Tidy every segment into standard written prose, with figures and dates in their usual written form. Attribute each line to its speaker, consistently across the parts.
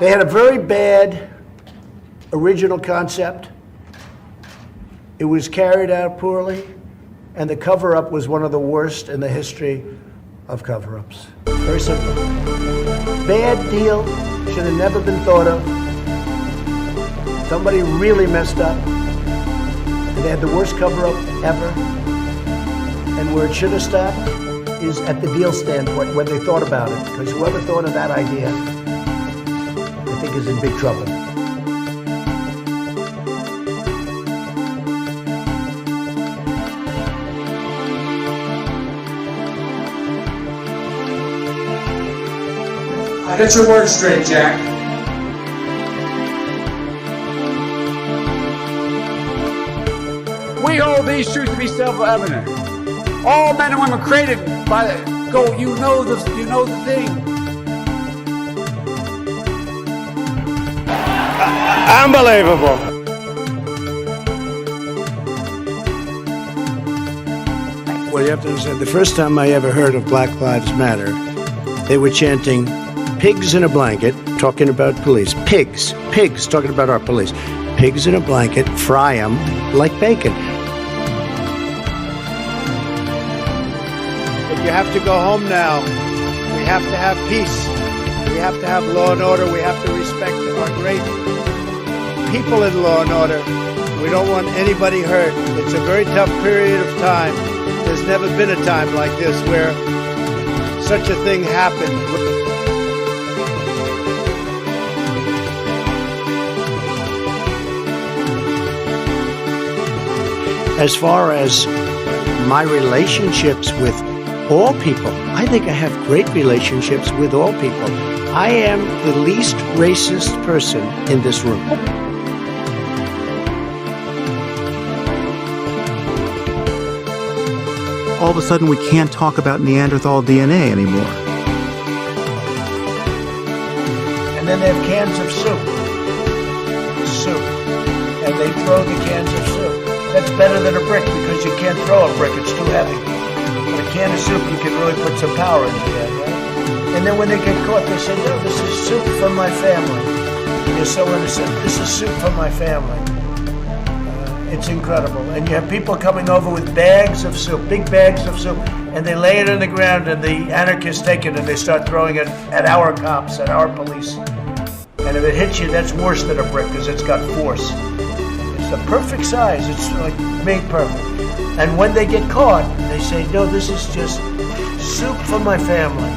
Speaker 1: They had a very bad original concept. It was carried out poorly, and the cover-up was one of the worst in the history of cover-ups. Very simple. Bad deal, should have never been thought of. Somebody really messed up, and they had the worst cover-up ever. And where it should have stopped is at the deal standpoint, when they thought about it, because whoever thought of that idea, I think is in big trouble.
Speaker 2: Get your words straight, Jack. We hold these truths to be self-evident. All men and women created by the go. You know the thing.
Speaker 3: Unbelievable.
Speaker 1: Well, you have to understand, the first time I ever heard of Black Lives Matter, they were chanting, "Pigs in a blanket," talking about police. Pigs, talking about our police. Pigs in a blanket, fry them like bacon.
Speaker 3: But you have to go home now. We have to have peace. We have to have law and order. We have to respect our great people in law and order. We don't want anybody hurt. It's a very tough period of time. There's never been a time like this where such a thing happened.
Speaker 1: As far as my relationships with all people, I think I have great relationships with all people. I am the least racist person in this room.
Speaker 4: All of a sudden, we can't talk about Neanderthal DNA anymore.
Speaker 1: And then they have cans of soup. And they throw the cans of soup. That's better than a brick because you can't throw a brick, it's too heavy. But a can of soup, you can really put some power into that, right? And then when they get caught, they say, "No, this is soup from my family." You're so innocent. This is soup from my family. It's incredible. And you have people coming over with bags of soup, big bags of soup, and they lay it on the ground, and the anarchists take it and they start throwing it at our cops, at our police. And if it hits you, that's worse than a brick because it's got force. It's the perfect size. It's like made perfect. And when they get caught, they say, "No, this is just soup for my family."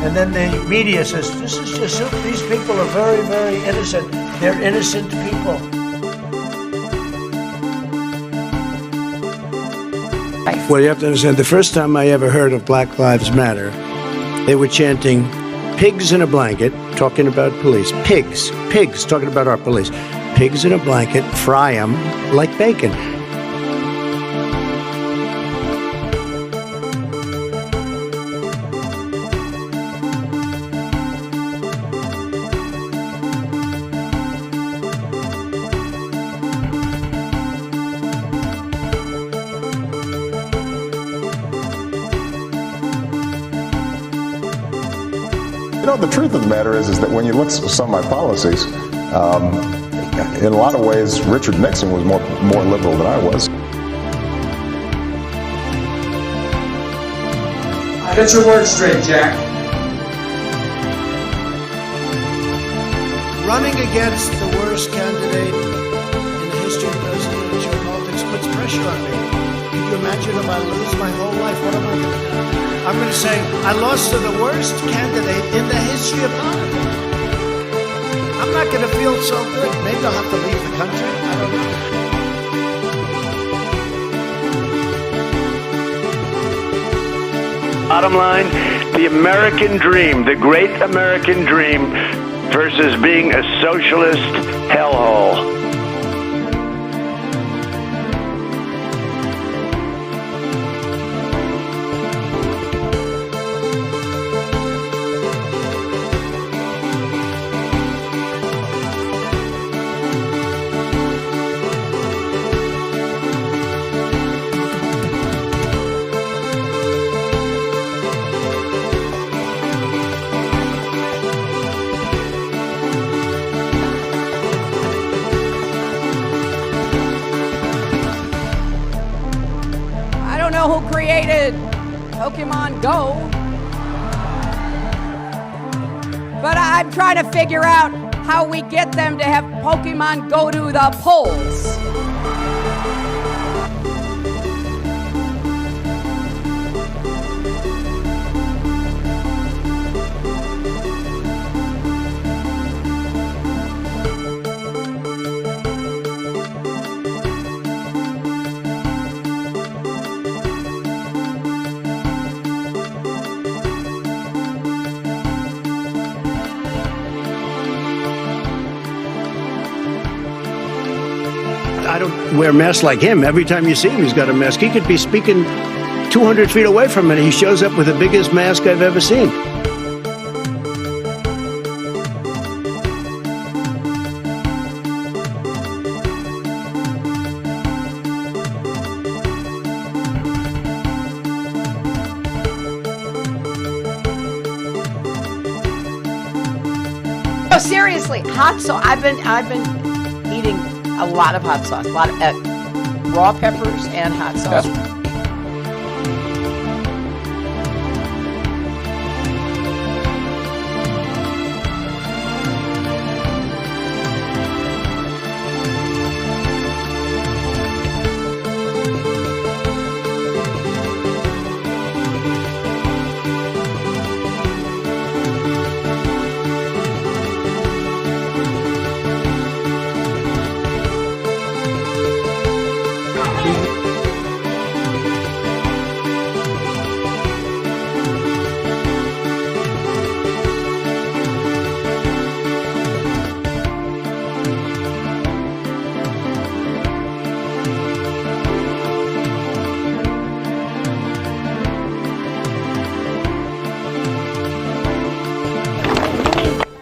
Speaker 1: And then the media says, "This is just soup. These people are very, very innocent. They're innocent people." Well, you have to understand, the first time I ever heard of Black Lives Matter, they were chanting, "Pigs in a blanket," talking about police. Pigs, talking about our police. Pigs in a blanket, fry them like bacon.
Speaker 5: You know, the truth of the matter is that when you look at some of my policies, in a lot of ways, Richard Nixon was more liberal than I was.
Speaker 2: Get your words straight, Jack.
Speaker 1: Running against the worst candidate in the history of presidential politics puts pressure on me. Can you imagine if I lose my whole life? What am I going to do? I'm going to say, I lost to the worst candidate in the history of politics. I'm not going to feel so good. Maybe I'll have to leave the country. I don't know.
Speaker 3: Bottom line, the American dream, the great American dream versus being a socialist hellhole.
Speaker 6: don't know who created Pokemon Go, but I'm trying to figure out how we get them to have Pokemon go to the polls.
Speaker 3: I don't wear masks like him. Every time you see him, he's got a mask. He could be speaking 200 feet away from it. He shows up with the biggest mask I've ever seen.
Speaker 6: No, seriously, hot sauce. I've been eating a lot of hot sauce, a lot of raw peppers and hot sauce.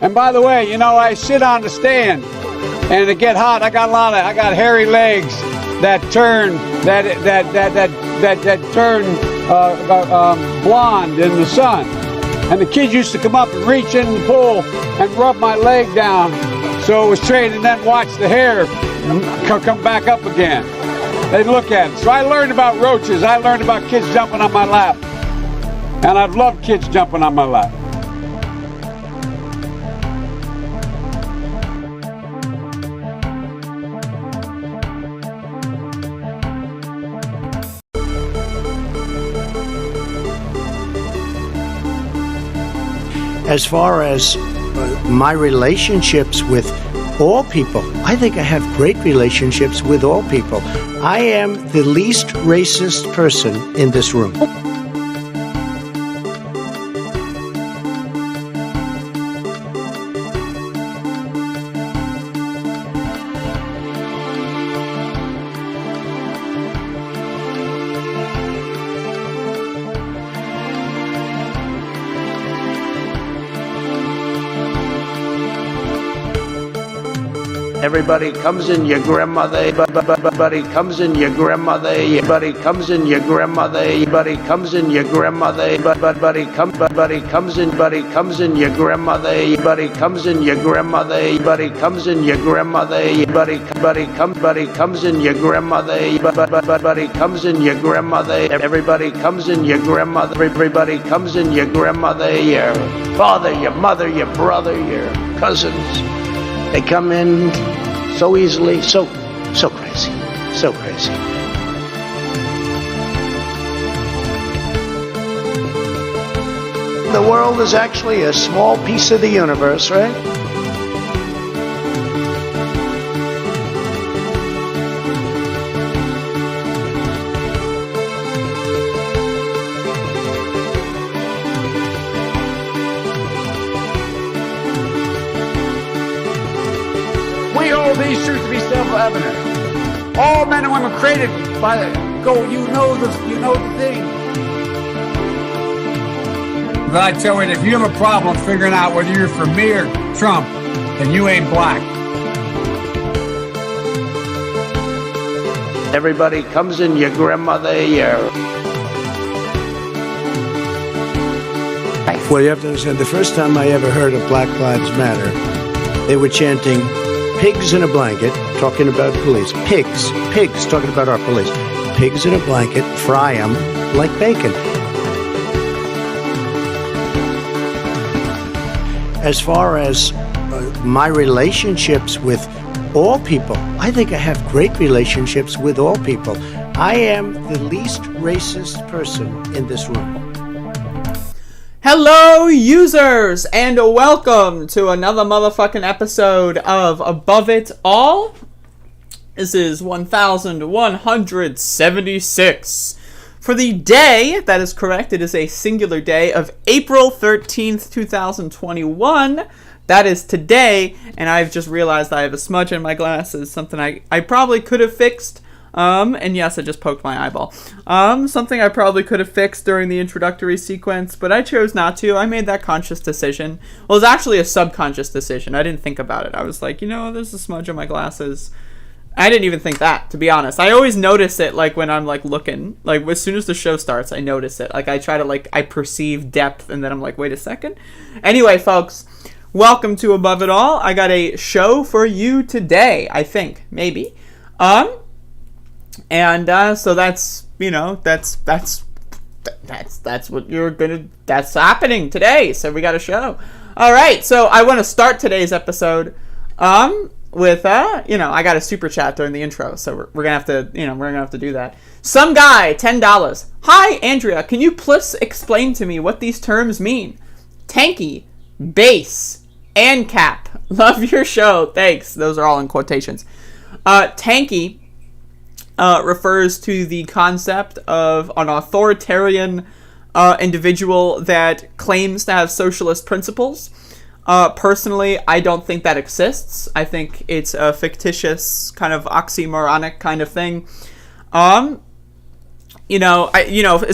Speaker 2: And by the way, you know, I sit on the stand, and it get hot. I got hairy legs that turn blonde in the sun. And the kids used to come up and reach in the pool and rub my leg down, so it was straight, and then watch the hair come back up again. They'd look at it. So I learned about roaches. I learned about kids jumping on my lap, and I've loved kids jumping on my lap.
Speaker 3: As far as my relationships with all people, I think I have great relationships with all people. I am the least racist person in this room.
Speaker 1: Everybody comes in your grandmother, everybody comes in your grandmother, everybody comes in your grandmother, everybody comes in your grandmother, everybody comes in your grandmother, everybody comes in your grandmother, everybody comes in your grandmother, everybody comes in your grandmother, everybody comes in your grandmother, everybody comes in your grandmother, everybody comes in your grandmother, your father, your mother, your brother, your cousins. They come in so easily, so crazy, so crazy. The world is actually a small piece of the universe, right?
Speaker 2: We hold these truths to be self-evident. All men and women created by you know the thing. But I tell you, if you have a problem figuring out whether you're for me or Trump, then you ain't black.
Speaker 1: Everybody comes in your grandmother,
Speaker 3: Well, you have to understand, the first time I ever heard of Black Lives Matter, they were chanting pigs in a blanket, talking about police. Pigs, talking about our police. pigs in a blanket, fry them like bacon. As far as my relationships with all people, I think I have great relationships with all people. I am the least racist person in this room.
Speaker 7: Hello, users, and welcome to another motherfucking episode of Above It All. This is 1176. For the day, that is correct, it is a singular day of April 13th, 2021. That is today, and I've just realized I have a smudge in my glasses, something I probably could have fixed. And yes, I just poked my eyeball. Something I probably could have fixed during the introductory sequence, but I chose not to. I made that conscious decision. Well, it was actually a subconscious decision. I didn't think about it. I was like, there's a smudge on my glasses. I didn't even think that, to be honest. I always notice it, like, when I'm, like, looking. Like, as soon as the show starts, I notice it. Like, I try to, like, I perceive depth, and then I'm like, wait a second. Anyway, folks, welcome to Above It All. I got a show for you today, I think. Maybe. And so that's what that's happening today. So we got a show. All right. So I want to start today's episode with I got a super chat during the intro. So we're going to have to do that. Some guy, $10. Hi, Andrea. Can you please explain to me what these terms mean? Tanky, base, and cap. Love your show. Thanks. Those are all in quotations. Tanky refers to the concept of an authoritarian individual that claims to have socialist principles. Personally, I don't think that exists. I think it's a fictitious, kind of oxymoronic kind of thing. As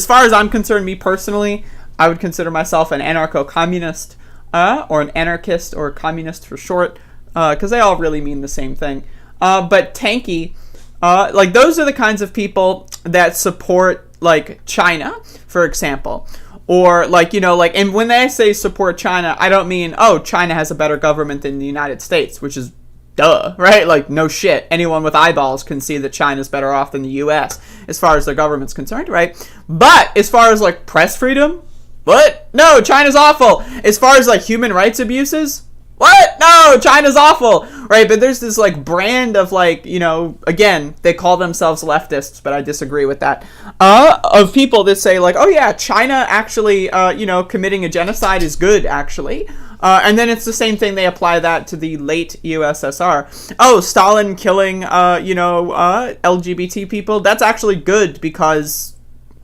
Speaker 7: far as I'm concerned, me personally, I would consider myself an anarcho-communist, or an anarchist, or communist for short, because they all really mean the same thing. But tanky, those are the kinds of people that support, like, China, for example. Or, and when they say support China, I don't mean, China has a better government than the United States, which is duh, right? Like, no shit. Anyone with eyeballs can see that China's better off than the U.S. as far as their government's concerned, right? But as far as, like, press freedom, what? No, China's awful. As far as, like, human rights abuses, what? No, China's awful, right? But there's this, like, brand of, like, again, they call themselves leftists, but I disagree with that, of people that say, like, oh yeah, China actually, committing a genocide is good, actually. And then it's the same thing, they apply that to the late USSR. Oh, Stalin killing, LGBT people, that's actually good because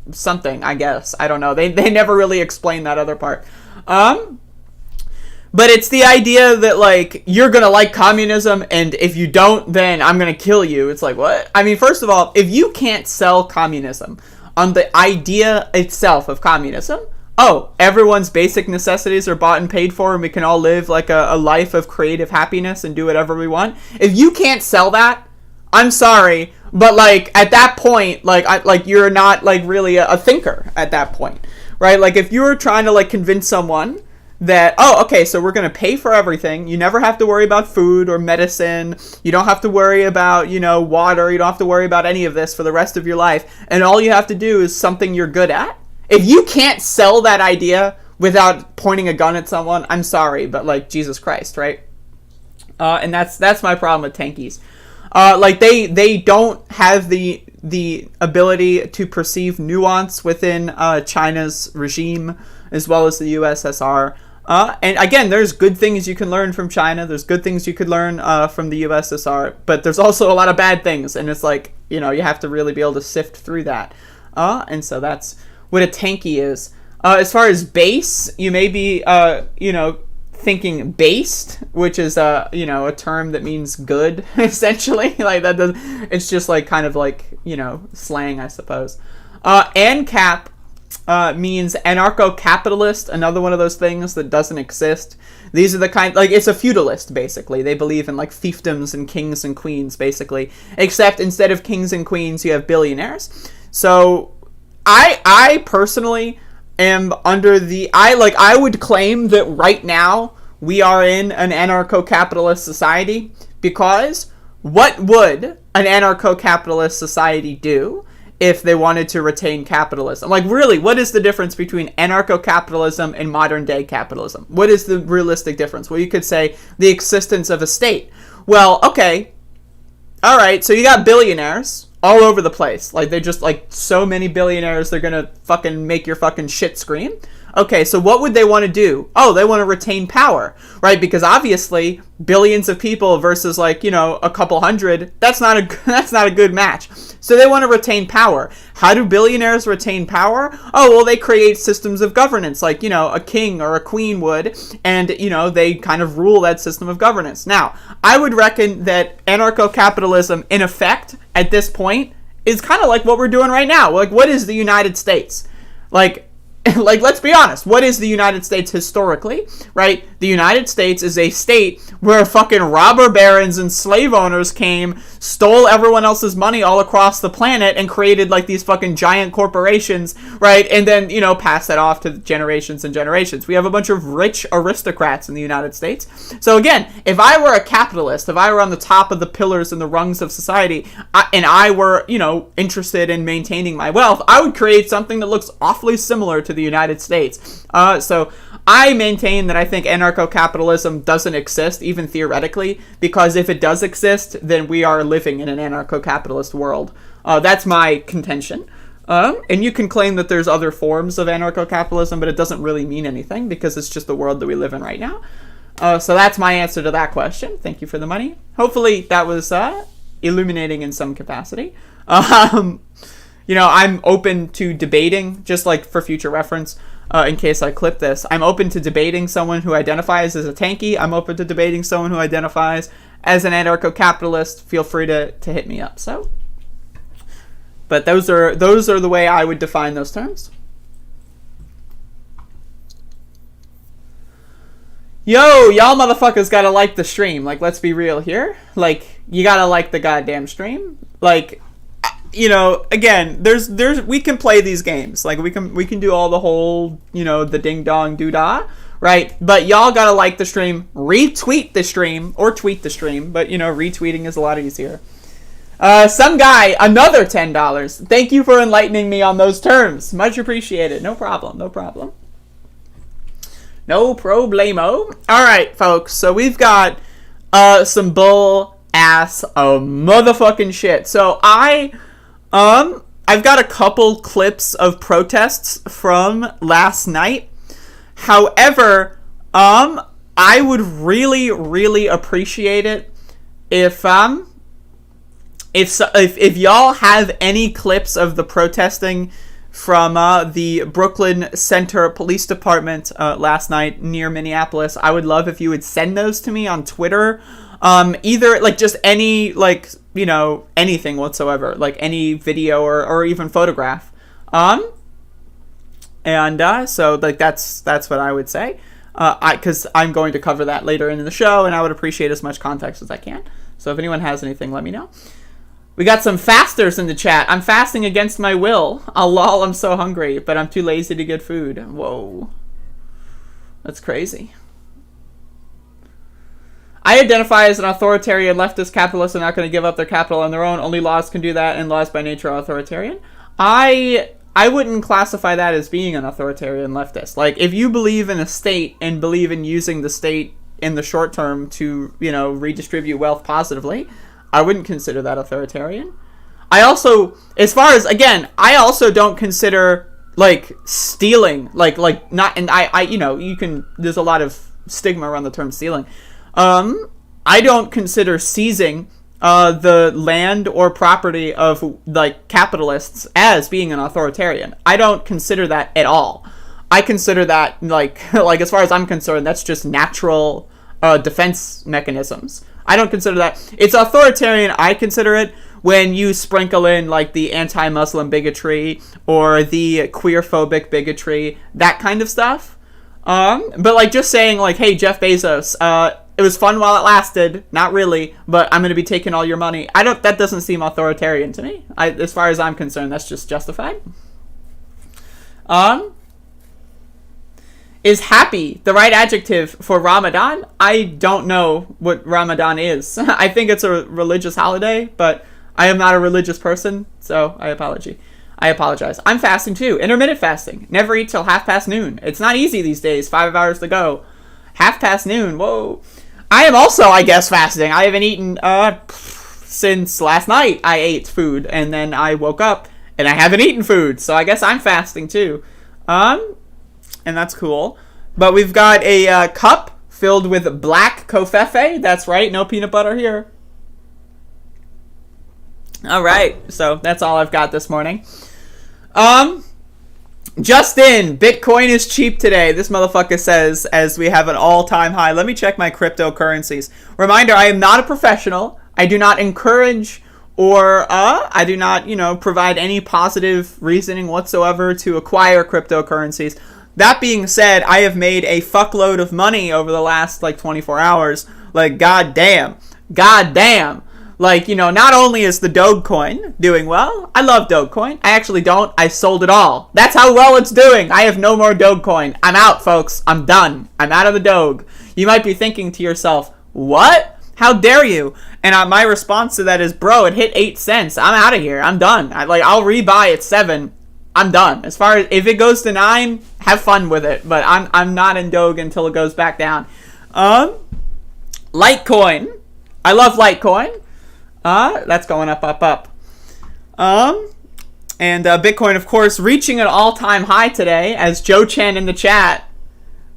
Speaker 7: something, I guess. I don't know. They never really explain that other part. But it's the idea that, like, you're going to like communism, and if you don't, then I'm going to kill you. It's like, what? I mean, first of all, if you can't sell communism on the idea itself of communism, everyone's basic necessities are bought and paid for, and we can all live, like, a life of creative happiness and do whatever we want. If you can't sell that, I'm sorry, but, like, at that point, you're not, like, really a thinker at that point, right? Like, if you're trying to, like, convince someone that, so we're going to pay for everything. You never have to worry about food or medicine. You don't have to worry about, water. You don't have to worry about any of this for the rest of your life. And all you have to do is something you're good at. If you can't sell that idea without pointing a gun at someone, I'm sorry, but, like, Jesus Christ, right? And that's my problem with tankies. They don't have the ability to perceive nuance within China's regime as well as the USSR. And again, there's good things you can learn from China. There's good things you could learn from the USSR, but there's also a lot of bad things. And it's like, you have to really be able to sift through that. And so that's what a tanky is. As far as base, you may be, thinking based, which is, a term that means good, essentially. Like that does, it's just like kind of like, slang, I suppose. ANCAP means anarcho-capitalist, another one of those things that doesn't exist. These are the kind, like, it's a feudalist, basically. They believe in, like, fiefdoms and kings and queens, basically. Except instead of kings and queens, you have billionaires. So, I personally am under the, I would claim that right now we are in an anarcho-capitalist society, because what would an anarcho-capitalist society do if they wanted to retain capitalism. Like, really, what is the difference between anarcho-capitalism and modern-day capitalism? What is the realistic difference? Well, you could say the existence of a state. Well, okay, all right, so you got billionaires all over the place. Like, they're just, like, so many billionaires, they're gonna fucking make your fucking shit scream. Okay, so what would they want to do? Oh, they want to retain power, right? Because obviously, billions of people versus, like, you know, a couple hundred, that's not a good match. So they want to retain power. How do billionaires retain power? Oh, well, they create systems of governance, like, you know, a king or a queen would, and, you know, they kind of rule that system of governance. Now, I would reckon that anarcho-capitalism, in effect, at this point, is kind of like what we're doing right now. Like, what is the United States? Like, let's be honest. What is the United States historically, right? The United States is a state where fucking robber barons and slave owners came, stole everyone else's money all across the planet, and created, like, these fucking giant corporations, right? And then, you know, pass that off to generations and generations. We have a bunch of rich aristocrats in the United States. So again, if I were a capitalist, if I were on the top of the pillars and the rungs of society, and I were, you know, interested in maintaining my wealth, I would create something that looks awfully similar to the United States. So I maintain that I think anarcho-capitalism doesn't exist, even theoretically, because if it does exist, then we are living in an anarcho-capitalist world. That's my contention. And you can claim that there's other forms of anarcho-capitalism, but it doesn't really mean anything because it's just the world that we live in right now. So that's my answer to that question. Thank you for the money. Hopefully that was illuminating in some capacity. You know, I'm open to debating, just like for future reference, in case I clip this. I'm open to debating someone who identifies as a tanky. I'm open to debating someone who identifies as an anarcho-capitalist. Feel free to hit me up. So, but those are the way I would define those terms. Yo, y'all motherfuckers gotta like the stream. Like, let's be real here. Like, you gotta like the goddamn stream. Like, you know, again, there's we can play these games. Like, we can do all the whole, you know, the ding dong doo dah, right? But y'all gotta like the stream, retweet the stream, or tweet the stream. But, you know, retweeting is a lot easier. Some guy, another $10. Thank you for enlightening me on those terms. Much appreciated. No problem. No problem. No problemo. All right, folks. So we've got some bull ass motherfucking shit. So I've got a couple clips of protests from last night. However, I would really, really appreciate it if y'all have any clips of the protesting from the Brooklyn Center Police Department last night near Minneapolis. I would love if you would send those to me on Twitter. Either, like, just any, like, you know, anything whatsoever, like any video or even photograph. So, like, that's what I would say. Because I'm going to cover that later in the show, and I would appreciate as much context as I can. So if anyone has anything, let me know. We got some fasters in the chat. I'm fasting against my will. Oh, lol, I'm so hungry, but I'm too lazy to get food. Whoa. That's crazy. I identify as an authoritarian leftist capitalist and not going to give up their capital on their own. Only laws can do that, and laws by nature are authoritarian. I wouldn't classify that as being an authoritarian leftist. Like, if you believe in a state and believe in using the state in the short term to, you know, redistribute wealth positively, I wouldn't consider that authoritarian. I also, as far as, again, I also don't consider, like, stealing, like not, and I you know, you can, there's a lot of stigma around the term stealing. I don't consider seizing the land or property of, like, capitalists as being an authoritarian. I don't consider that at all. I consider that, like as far as I'm concerned, that's just natural defense mechanisms. I don't consider that. It's authoritarian, I consider it, when you sprinkle in, like, the anti-Muslim bigotry or the queer-phobic bigotry, that kind of stuff. But, like, just saying, like, hey, Jeff Bezos, it was fun while it lasted, not really, but I'm going to be taking all your money. That doesn't seem authoritarian to me. As far as I'm concerned, that's just justified. Is happy the right adjective for Ramadan? I don't know what Ramadan is. I think it's a religious holiday, but I am not a religious person, so I apologize. I'm fasting too. Intermittent fasting. Never eat till noon. It's not easy these days. 5 hours to go. Noon. Whoa. I am also, I guess, fasting. I haven't eaten since last night. I ate food, and then I woke up, and I haven't eaten food. So I guess I'm fasting too. And that's cool. But we've got a cup filled with black kofefe. That's right. No peanut butter here. All right. So that's all I've got this morning. Just in, Bitcoin is cheap today. This motherfucker says, as we have an all-time high. Let me check my cryptocurrencies. Reminder, I am not a professional. I do not encourage or I do not, provide any positive reasoning whatsoever to acquire cryptocurrencies. That being said, I have made a fuckload of money over the last, 24 hours. Goddamn. Not only is the Dogecoin doing well, I love Dogecoin. I actually don't. I sold it all. That's how well it's doing. I have no more Dogecoin. I'm out, folks. I'm done. I'm out of the Doge. You might be thinking to yourself, what? How dare you? And my response to that is, bro, it hit 8 cents. I'm out of here. I'm done. I'll rebuy at 7. I'm done. As far as if it goes to 9, have fun with it. But I'm not in Doge until it goes back down. Litecoin. I love Litecoin. That's going up. And Bitcoin, of course, reaching an all-time high today, as Joe Chen in the chat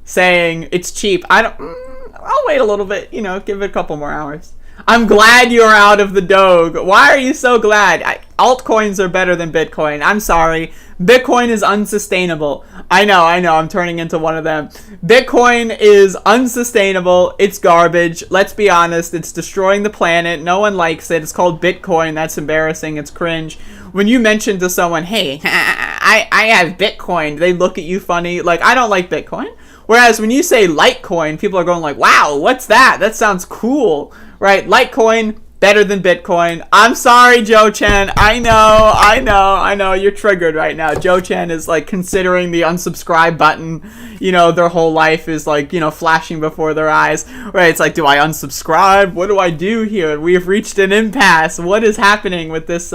Speaker 7: saying it's cheap. I'll wait a little bit, give it a couple more hours. I'm glad you're out of the Doge. Why are you so glad? Altcoins are better than Bitcoin. I'm sorry. Bitcoin is unsustainable. I know, I'm turning into one of them. Bitcoin is unsustainable. It's garbage. Let's be honest. It's destroying the planet. No one likes it. It's called Bitcoin. That's embarrassing. It's cringe. When you mention to someone, hey, I have Bitcoin, they look at you funny. I don't like Bitcoin. Whereas when you say Litecoin, people are going wow, what's that? That sounds cool, right? Litecoin, better than Bitcoin. I'm sorry, Joe Chen. I know. You're triggered right now. Joe Chen is considering the unsubscribe button. Their whole life is flashing before their eyes. Right? It's do I unsubscribe? What do I do here? We have reached an impasse. What is happening with this,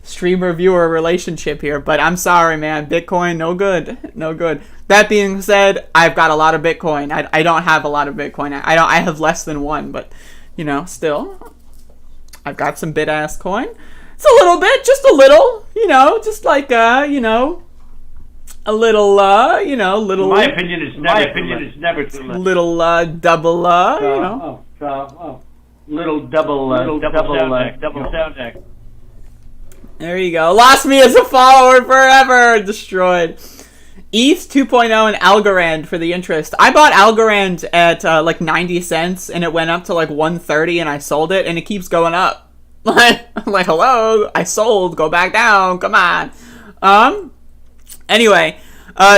Speaker 7: streamer-viewer relationship here? But I'm sorry, man. Bitcoin, no good. That being said, I've got a lot of Bitcoin. I don't have a lot of Bitcoin. I have less than one, but still, I've got some bit-ass coin. It's a little bit, just a little, just a little, little.
Speaker 8: My opinion is never too much.
Speaker 7: Little double,
Speaker 8: little double sound deck.
Speaker 7: There you go. Lost me as a follower forever. Destroyed. ETH 2.0 and Algorand for the interest. I bought Algorand at 90 cents and it went up to 130 and I sold it and it keeps going up. I'm hello, I sold, go back down, come on. Anyway,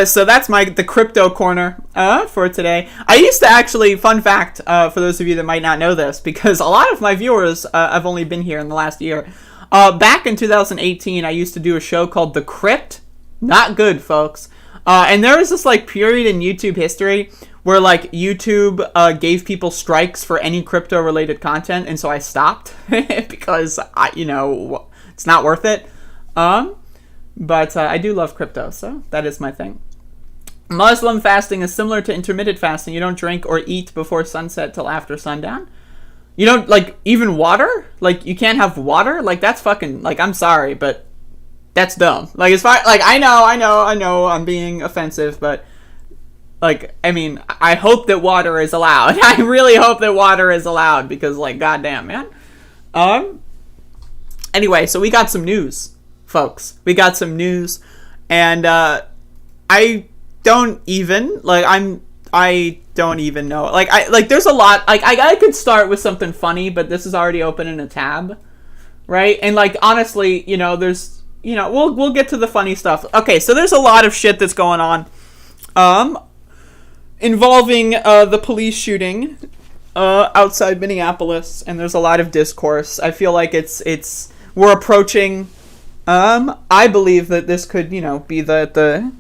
Speaker 7: so that's the crypto corner for today. I used to actually, fun fact, for those of you that might not know this, because a lot of my viewers have only been here in the last year. Back in 2018, I used to do a show called The Crypt. Not good, folks. And there was this period in YouTube history where YouTube gave people strikes for any crypto related content, and so I stopped because it's not worth it. But I do love crypto, so that is my thing. Muslim fasting is similar to intermittent fasting. You don't drink or eat before sunset till after sundown. You don't even water. You can't have water. That's fucking I'm sorry, but. That's dumb. As far I know I'm being offensive, but I hope that water is allowed. I really hope that water is allowed because goddamn, man. Anyway, so we got some news, folks. We got some news, and I don't even I don't even know. There's a lot. I could start with something funny, but this is already open in a tab, right? And honestly, there's. We'll get to the funny stuff. Okay, so there's a lot of shit that's going on involving the police shooting outside Minneapolis, and there's a lot of discourse. I feel like we're approaching I believe that this could, be the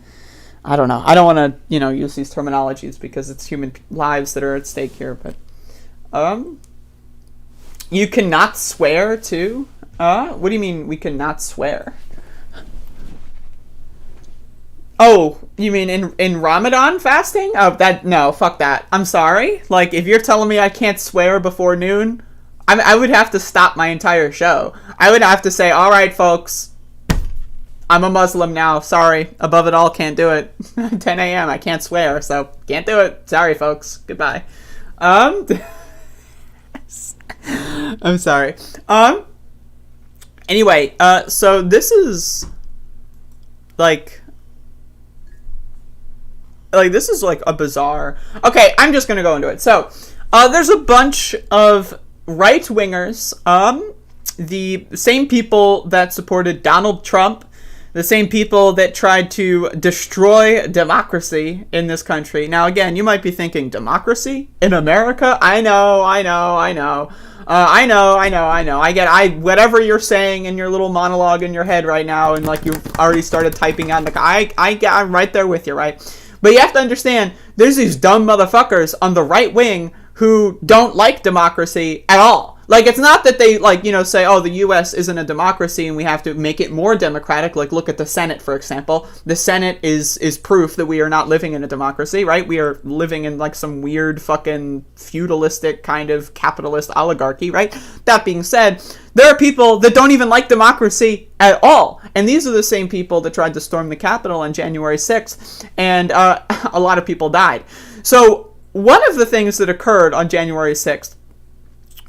Speaker 7: I don't know. I don't want to, use these terminologies because it's human lives that are at stake here, but You cannot swear too? What do you mean we cannot swear? Oh, you mean in Ramadan fasting? Oh, no, fuck that. I'm sorry. Like, if you're telling me I can't swear before noon, I would have to stop my entire show. I would have to say, all right, folks, I'm a Muslim now. Sorry. Above it all, can't do it. 10 a.m. I can't swear, so can't do it. Sorry, folks. Goodbye. I'm sorry. Anyway, so this is this is like a bizarre. Okay, I'm just gonna go into it. So, there's a bunch of right-wingers, the same people that supported Donald Trump, the same people that tried to destroy democracy in this country. Now, again, you might be thinking, democracy in America? I know. Whatever you're saying in your little monologue in your head right now, and like you've already started typing on I'm right there with you, right? But you have to understand, there's these dumb motherfuckers on the right wing who don't like democracy at all. Like, it's not that they, say, oh, the U.S. isn't a democracy and we have to make it more democratic. Like, look at the Senate, for example. The Senate is proof that we are not living in a democracy, right? We are living in, like, some weird fucking feudalistic kind of capitalist oligarchy, right? That being said, there are people that don't even like democracy at all. And these are the same people that tried to storm the Capitol on January 6th. And a lot of people died. So one of the things that occurred on January 6th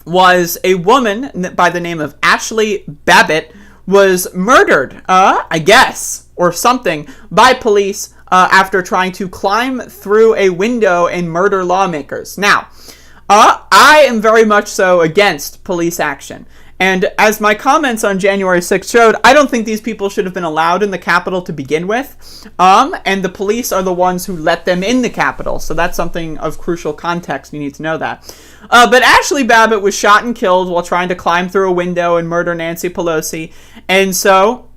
Speaker 7: was a woman by the name of Ashley Babbitt was murdered, I guess, or something, by police after trying to climb through a window and murder lawmakers. Now, I am very much so against police action. And as my comments on January 6th showed, I don't think these people should have been allowed in the Capitol to begin with. And the police are the ones who let them in the Capitol. So that's something of crucial context. You need to know that. But Ashley Babbitt was shot and killed while trying to climb through a window and murder Nancy Pelosi. And so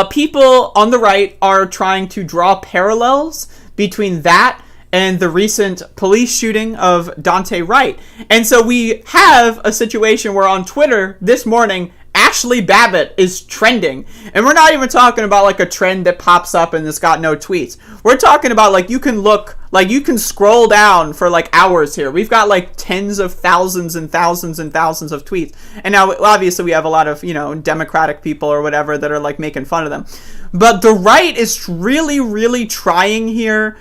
Speaker 7: people on the right are trying to draw parallels between that and the recent police shooting of Dante Wright. And so we have a situation where on Twitter this morning, Ashley Babbitt is trending. And we're not even talking about like a trend that pops up and it's got no tweets. We're talking about like you can scroll down for like hours here. We've got like tens of thousands and thousands and thousands of tweets. And now obviously we have a lot of, Democratic people or whatever that are like making fun of them. But the right is really, really trying here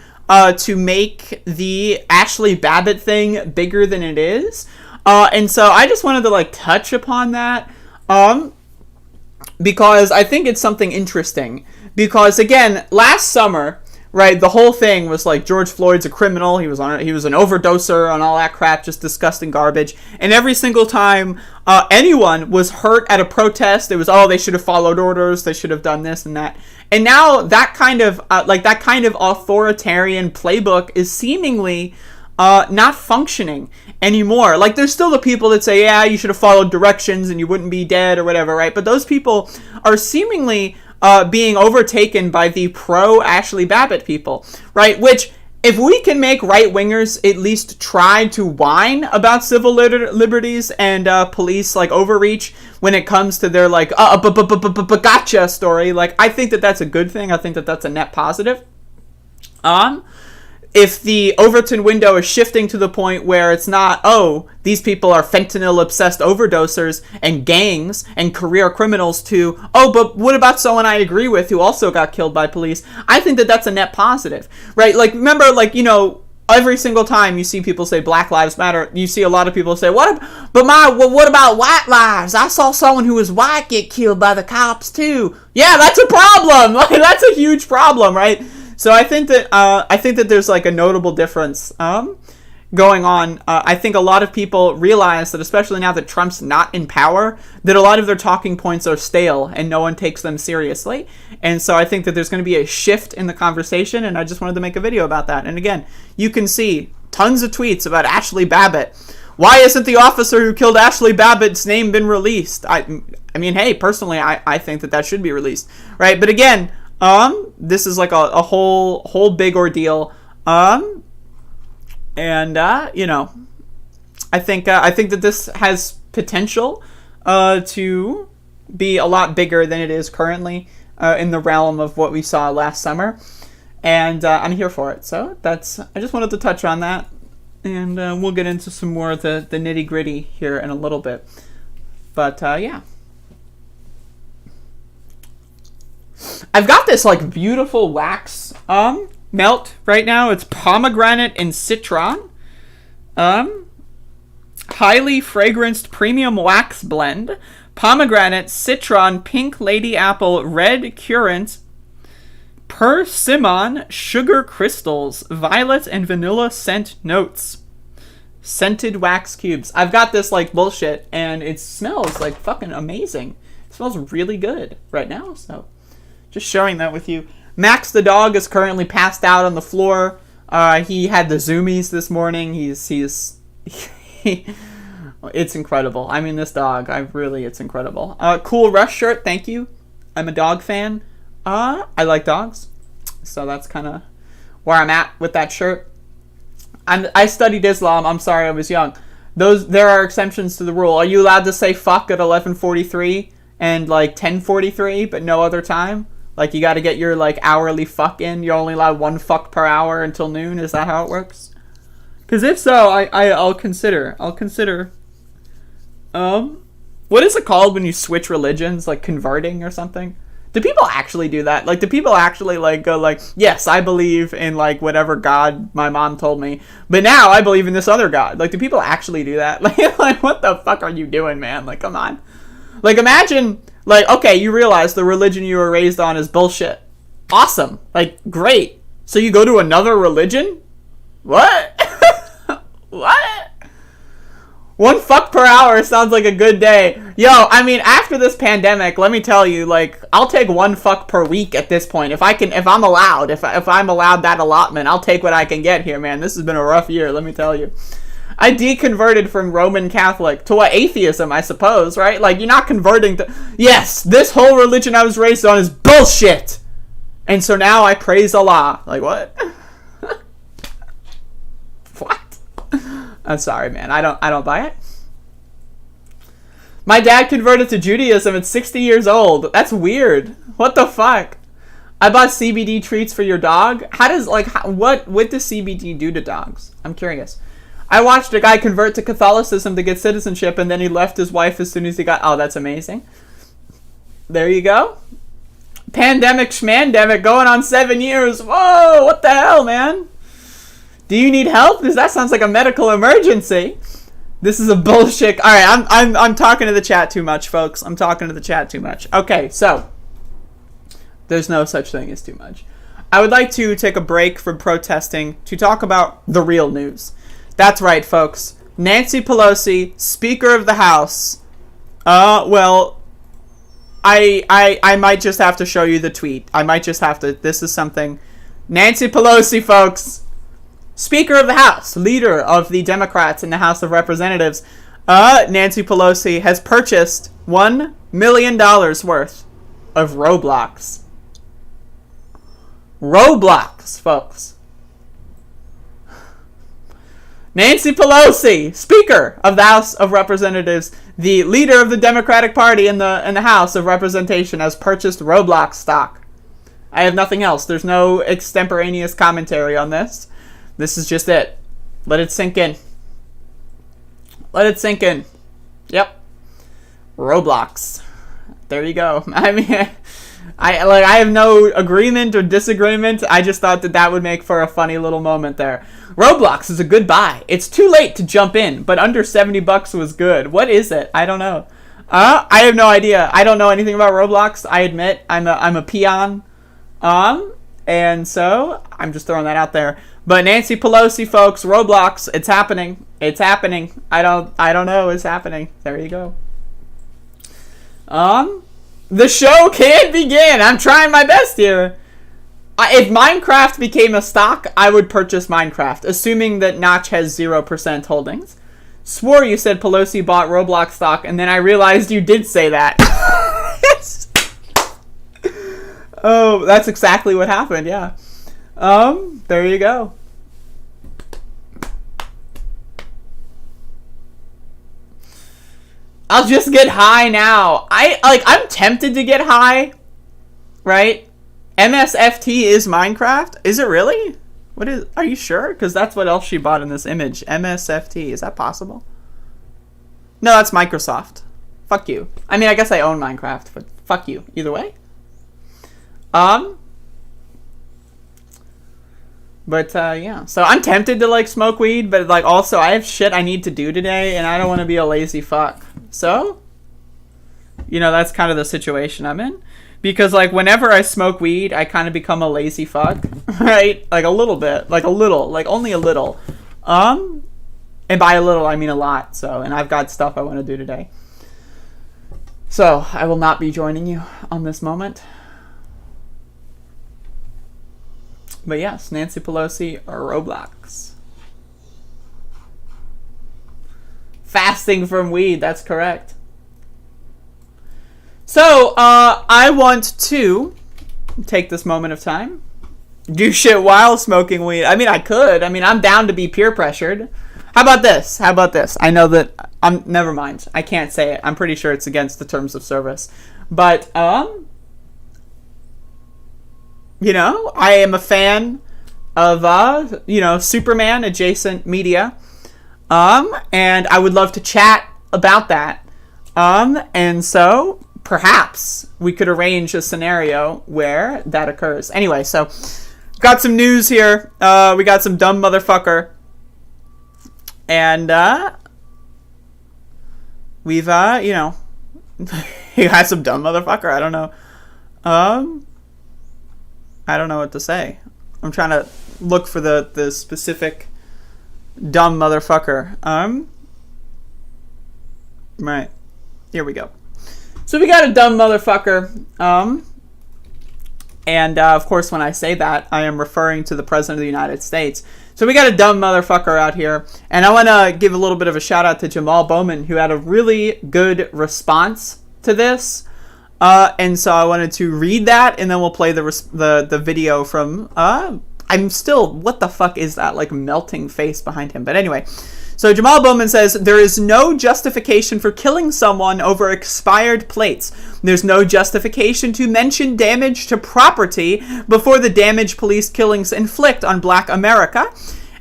Speaker 7: to make the Ashley Babbitt thing bigger than it is. And so I just wanted to like touch upon that because I think it's something interesting. Because again, last summer, right, the whole thing was like George Floyd's a criminal. He was an overdoser on all that crap, just disgusting garbage. And every single time anyone was hurt at a protest, it was, oh, they should have followed orders. They should have done this and that. And now that kind of authoritarian playbook is seemingly not functioning anymore. Like, there's still the people that say, yeah, you should have followed directions and you wouldn't be dead or whatever, right? But those people are seemingly being overtaken by the pro-Ashley Babbitt people, right? Which, if we can make right-wingers at least try to whine about civil liberties and police, like, overreach when it comes to their, like, gotcha story, like, I think that that's a good thing. I think that that's a net positive. If the Overton window is shifting to the point where it's not, oh, these people are fentanyl-obsessed overdosers and gangs and career criminals to, oh, but what about someone I agree with who also got killed by police? I think that that's a net positive, right? Like, remember, like, every single time you see people say Black Lives Matter, you see a lot of people say, what about white lives? I saw someone who was white get killed by the cops too. Yeah, that's a problem. Like, that's a huge problem, right? So I think that there's like a notable difference going on. I think a lot of people realize that, especially now that Trump's not in power, that a lot of their talking points are stale and no one takes them seriously. And so I think that there's going to be a shift in the conversation, and I just wanted to make a video about that. And again, you can see tons of tweets about Ashley Babbitt. Why isn't the officer who killed Ashley Babbitt's name been released? I mean, hey, personally, I think that should be released, right? But again, this is like a whole big ordeal. And I think that this has potential to be a lot bigger than it is currently in the realm of what we saw last summer. And I'm here for it. So I just wanted to touch on that. And we'll get into some more of the nitty gritty here in a little bit. But yeah. I've got this like beautiful wax melt right now. It's pomegranate and citron. Highly fragranced premium wax blend. Pomegranate, citron, pink lady apple, red currant, persimmon, sugar crystals, violet and vanilla scent notes. Scented wax cubes. I've got this like bullshit and it smells like fucking amazing. It smells really good right now, so just sharing that with you. Max the dog is currently passed out on the floor. He had the zoomies this morning. It's incredible. I mean, this dog, it's incredible. Cool Rush shirt, thank you. I'm a dog fan. I like dogs, so that's kind of where I'm at with that shirt. I studied Islam. I'm sorry, I was young. There are exceptions to the rule. Are you allowed to say fuck at 11:43 and like 10:43, but no other time? Like, you got to get your like hourly fuck in. You're only allowed 1 fuck per hour until noon. Is that how it works? Because if so, I'll consider. What is it called when you switch religions, like converting or something? Do people actually do that? Like, do people actually like go like, yes, I believe in like whatever God my mom told me, but now I believe in this other God? Like, do people actually do that? Like what the fuck are you doing, man? Like, come on. Like, imagine, like, okay, you realize the religion you were raised on is bullshit. Awesome. Like, great. So you go to another religion? What? What? 1 fuck per hour sounds like a good day. Yo, I mean, after this pandemic, let me tell you, like, I'll take 1 fuck per week at this point. If I'm allowed that allotment, I'll take what I can get here, man. This has been a rough year, let me tell you. I deconverted from Roman Catholic to what, atheism, I suppose, right? Like, you're not converting to, yes, this whole religion I was raised on is bullshit. And so now I praise Allah. Like, what? What? I'm sorry, man. I don't buy it. My dad converted to Judaism at 60 years old. That's weird. What the fuck? I bought CBD treats for your dog. What does CBD do to dogs? I'm curious. I watched a guy convert to Catholicism to get citizenship, and then he left his wife as soon as he got... Oh, that's amazing. There you go. Pandemic schmandemic going on 7 years. Whoa, what the hell, man? Do you need help? Because that sounds like a medical emergency. This is a bullshit... Alright, I'm talking to the chat too much, folks. I'm talking to the chat too much. Okay, so... There's no such thing as too much. I would like to take a break from protesting to talk about the real news. That's right, folks. Nancy Pelosi, Speaker of the House. Well, I might just have to show you the tweet. I might just have to. This is something. Nancy Pelosi, folks. Speaker of the House, leader of the Democrats in the House of Representatives. Nancy Pelosi has purchased $1 million worth of Roblox. Roblox, folks. Nancy Pelosi, Speaker of the House of Representatives, the leader of the Democratic Party in the House of Representation, has purchased Roblox stock. I have nothing else. There's no extemporaneous commentary on this. This is just it. Let it sink in. Let it sink in. Yep. Roblox. There you go. I mean, I have no agreement or disagreement. I just thought that would make for a funny little moment there. Roblox is a good buy. It's too late to jump in, but under $70 was good. What is it? I don't know. I have no idea. I don't know anything about Roblox. I admit I'm a peon. And so I'm just throwing that out there. But Nancy Pelosi, folks, Roblox, it's happening. It's happening. I don't know. It's happening. There you go. The show can begin. I'm trying my best here. If Minecraft became a stock, I would purchase Minecraft, assuming that Notch has 0% holdings. Swore you said Pelosi bought Roblox stock, and then I realized you did say that. Yes. Oh, that's exactly what happened, yeah. There you go. I'll just get high now. I'm tempted to get high, right? MSFT is Minecraft? Is it really? Are you sure? Because that's what else she bought in this image. MSFT, is that possible? No, that's Microsoft. Fuck you. I mean, I guess I own Minecraft, but fuck you. Either way. But, yeah. So I'm tempted to, like, smoke weed, but, like, also I have shit I need to do today, and I don't want to be a lazy fuck. So, you know, that's kind of the situation I'm in. Because, like, whenever I smoke weed, I kind of become a lazy fuck, right? Like, a little bit. Like, a little. Like, only a little. And by a little, I mean a lot. So, and I've got stuff I want to do today. So, I will not be joining you on this moment. But yes, Nancy Pelosi or Roblox. Fasting from weed, that's correct. So, I want to take this moment of time. Do shit while smoking weed. I mean, I could. I mean, I'm down to be peer pressured. How about this? How about this? I know that never mind. I can't say it. I'm pretty sure it's against the terms of service. But, you know, I am a fan of, you know, Superman adjacent media. And I would love to chat about that. And so perhaps we could arrange a scenario where that occurs. Anyway, so got some news here. We got some dumb motherfucker. And, we've, you know, you got some dumb motherfucker. I don't know. I don't know what to say. I'm trying to look for the specific dumb motherfucker. Right. Here we go. So we got a dumb motherfucker. And, of course, when I say that, I am referring to the President of the United States. So we got a dumb motherfucker out here. And I want to give a little bit of a shout out to Jamal Bowman, who had a really good response to this. And so I wanted to read that, and then we'll play the video from, I'm still, what the fuck is that, like, melting face behind him? But anyway, so Jamal Bowman says, there is no justification for killing someone over expired plates. There's no justification to mention damage to property before the damage police killings inflict on Black America.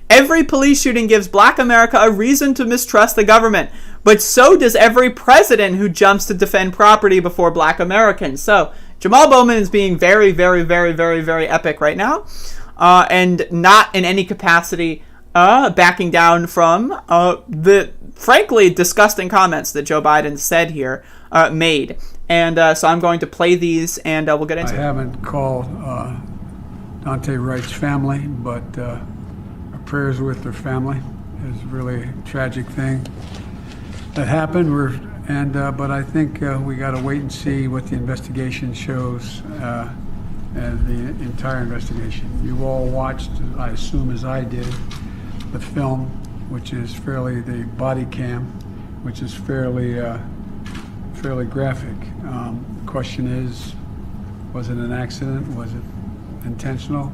Speaker 7: Every police shooting gives Black America a reason to mistrust the government. But so does every president who jumps to defend property before Black Americans. So Jamal Bowman is being very, very, very, very, very epic right now. And not in any capacity backing down from the, frankly, disgusting comments that Joe Biden said here, made. And so I'm going to play these, and we'll get into it.
Speaker 9: I haven't called Dante Wright's family, but our prayers with their family. It's really a tragic thing that happened. But I think we got to wait and see what the investigation shows, and the entire investigation. You all watched, I assume as I did, the film, which is the body cam, which is fairly graphic. The question is, was it an accident? Was it intentional?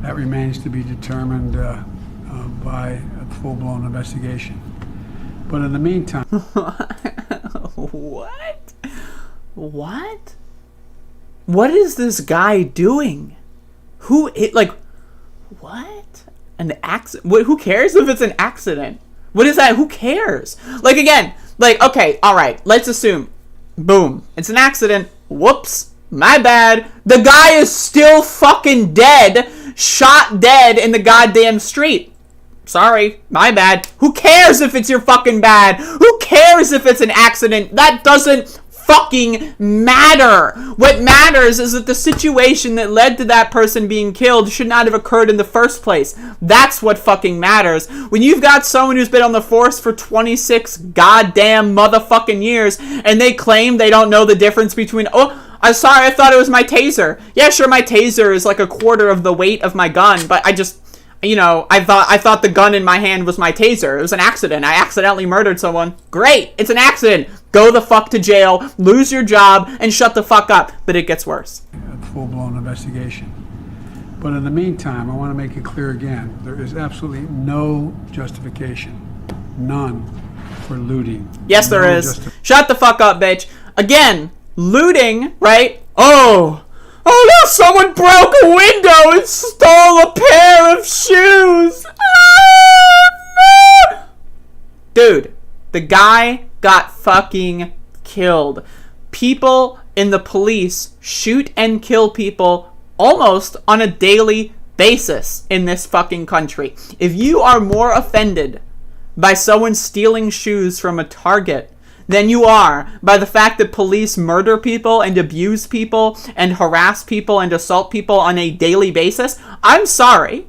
Speaker 9: That remains to be determined by a full-blown investigation. But in the meantime...
Speaker 7: What? What is this guy doing? What? An accident? Who cares if it's an accident? What is that? Who cares? Like, again, like, okay, all right, let's assume, boom, it's an accident. Whoops, my bad. The guy is still fucking dead, shot dead in the goddamn street. Sorry, my bad. Who cares if it's your fucking bad? Who cares if it's an accident? That doesn't fucking matter. What matters is that the situation that led to that person being killed should not have occurred in the first place. That's what fucking matters. When you've got someone who's been on the force for 26 goddamn motherfucking years and they claim they don't know the difference between, oh, I'm sorry, I thought it was my taser. Yeah, sure, my taser is like a quarter of the weight of my gun, but I just, you know, I thought the gun in my hand was my taser. It was an accident. I accidentally murdered someone. Great, it's an accident. Go the fuck to jail, lose your job, and shut the fuck up. But it gets worse.
Speaker 9: A full-blown investigation. But in the meantime, I want to make it clear again, there is absolutely no justification, none, for looting.
Speaker 7: Yes, there
Speaker 9: No
Speaker 7: is. Shut the fuck up, bitch. Again, looting, right? Oh no, someone broke a window and stole a pair of shoes. Oh no! Dude, the guy got fucking killed. People in the police shoot and kill people almost on a daily basis in this fucking country. If you are more offended by someone stealing shoes from a Target than you are by the fact that police murder people and abuse people and harass people and assault people on a daily basis, I'm sorry,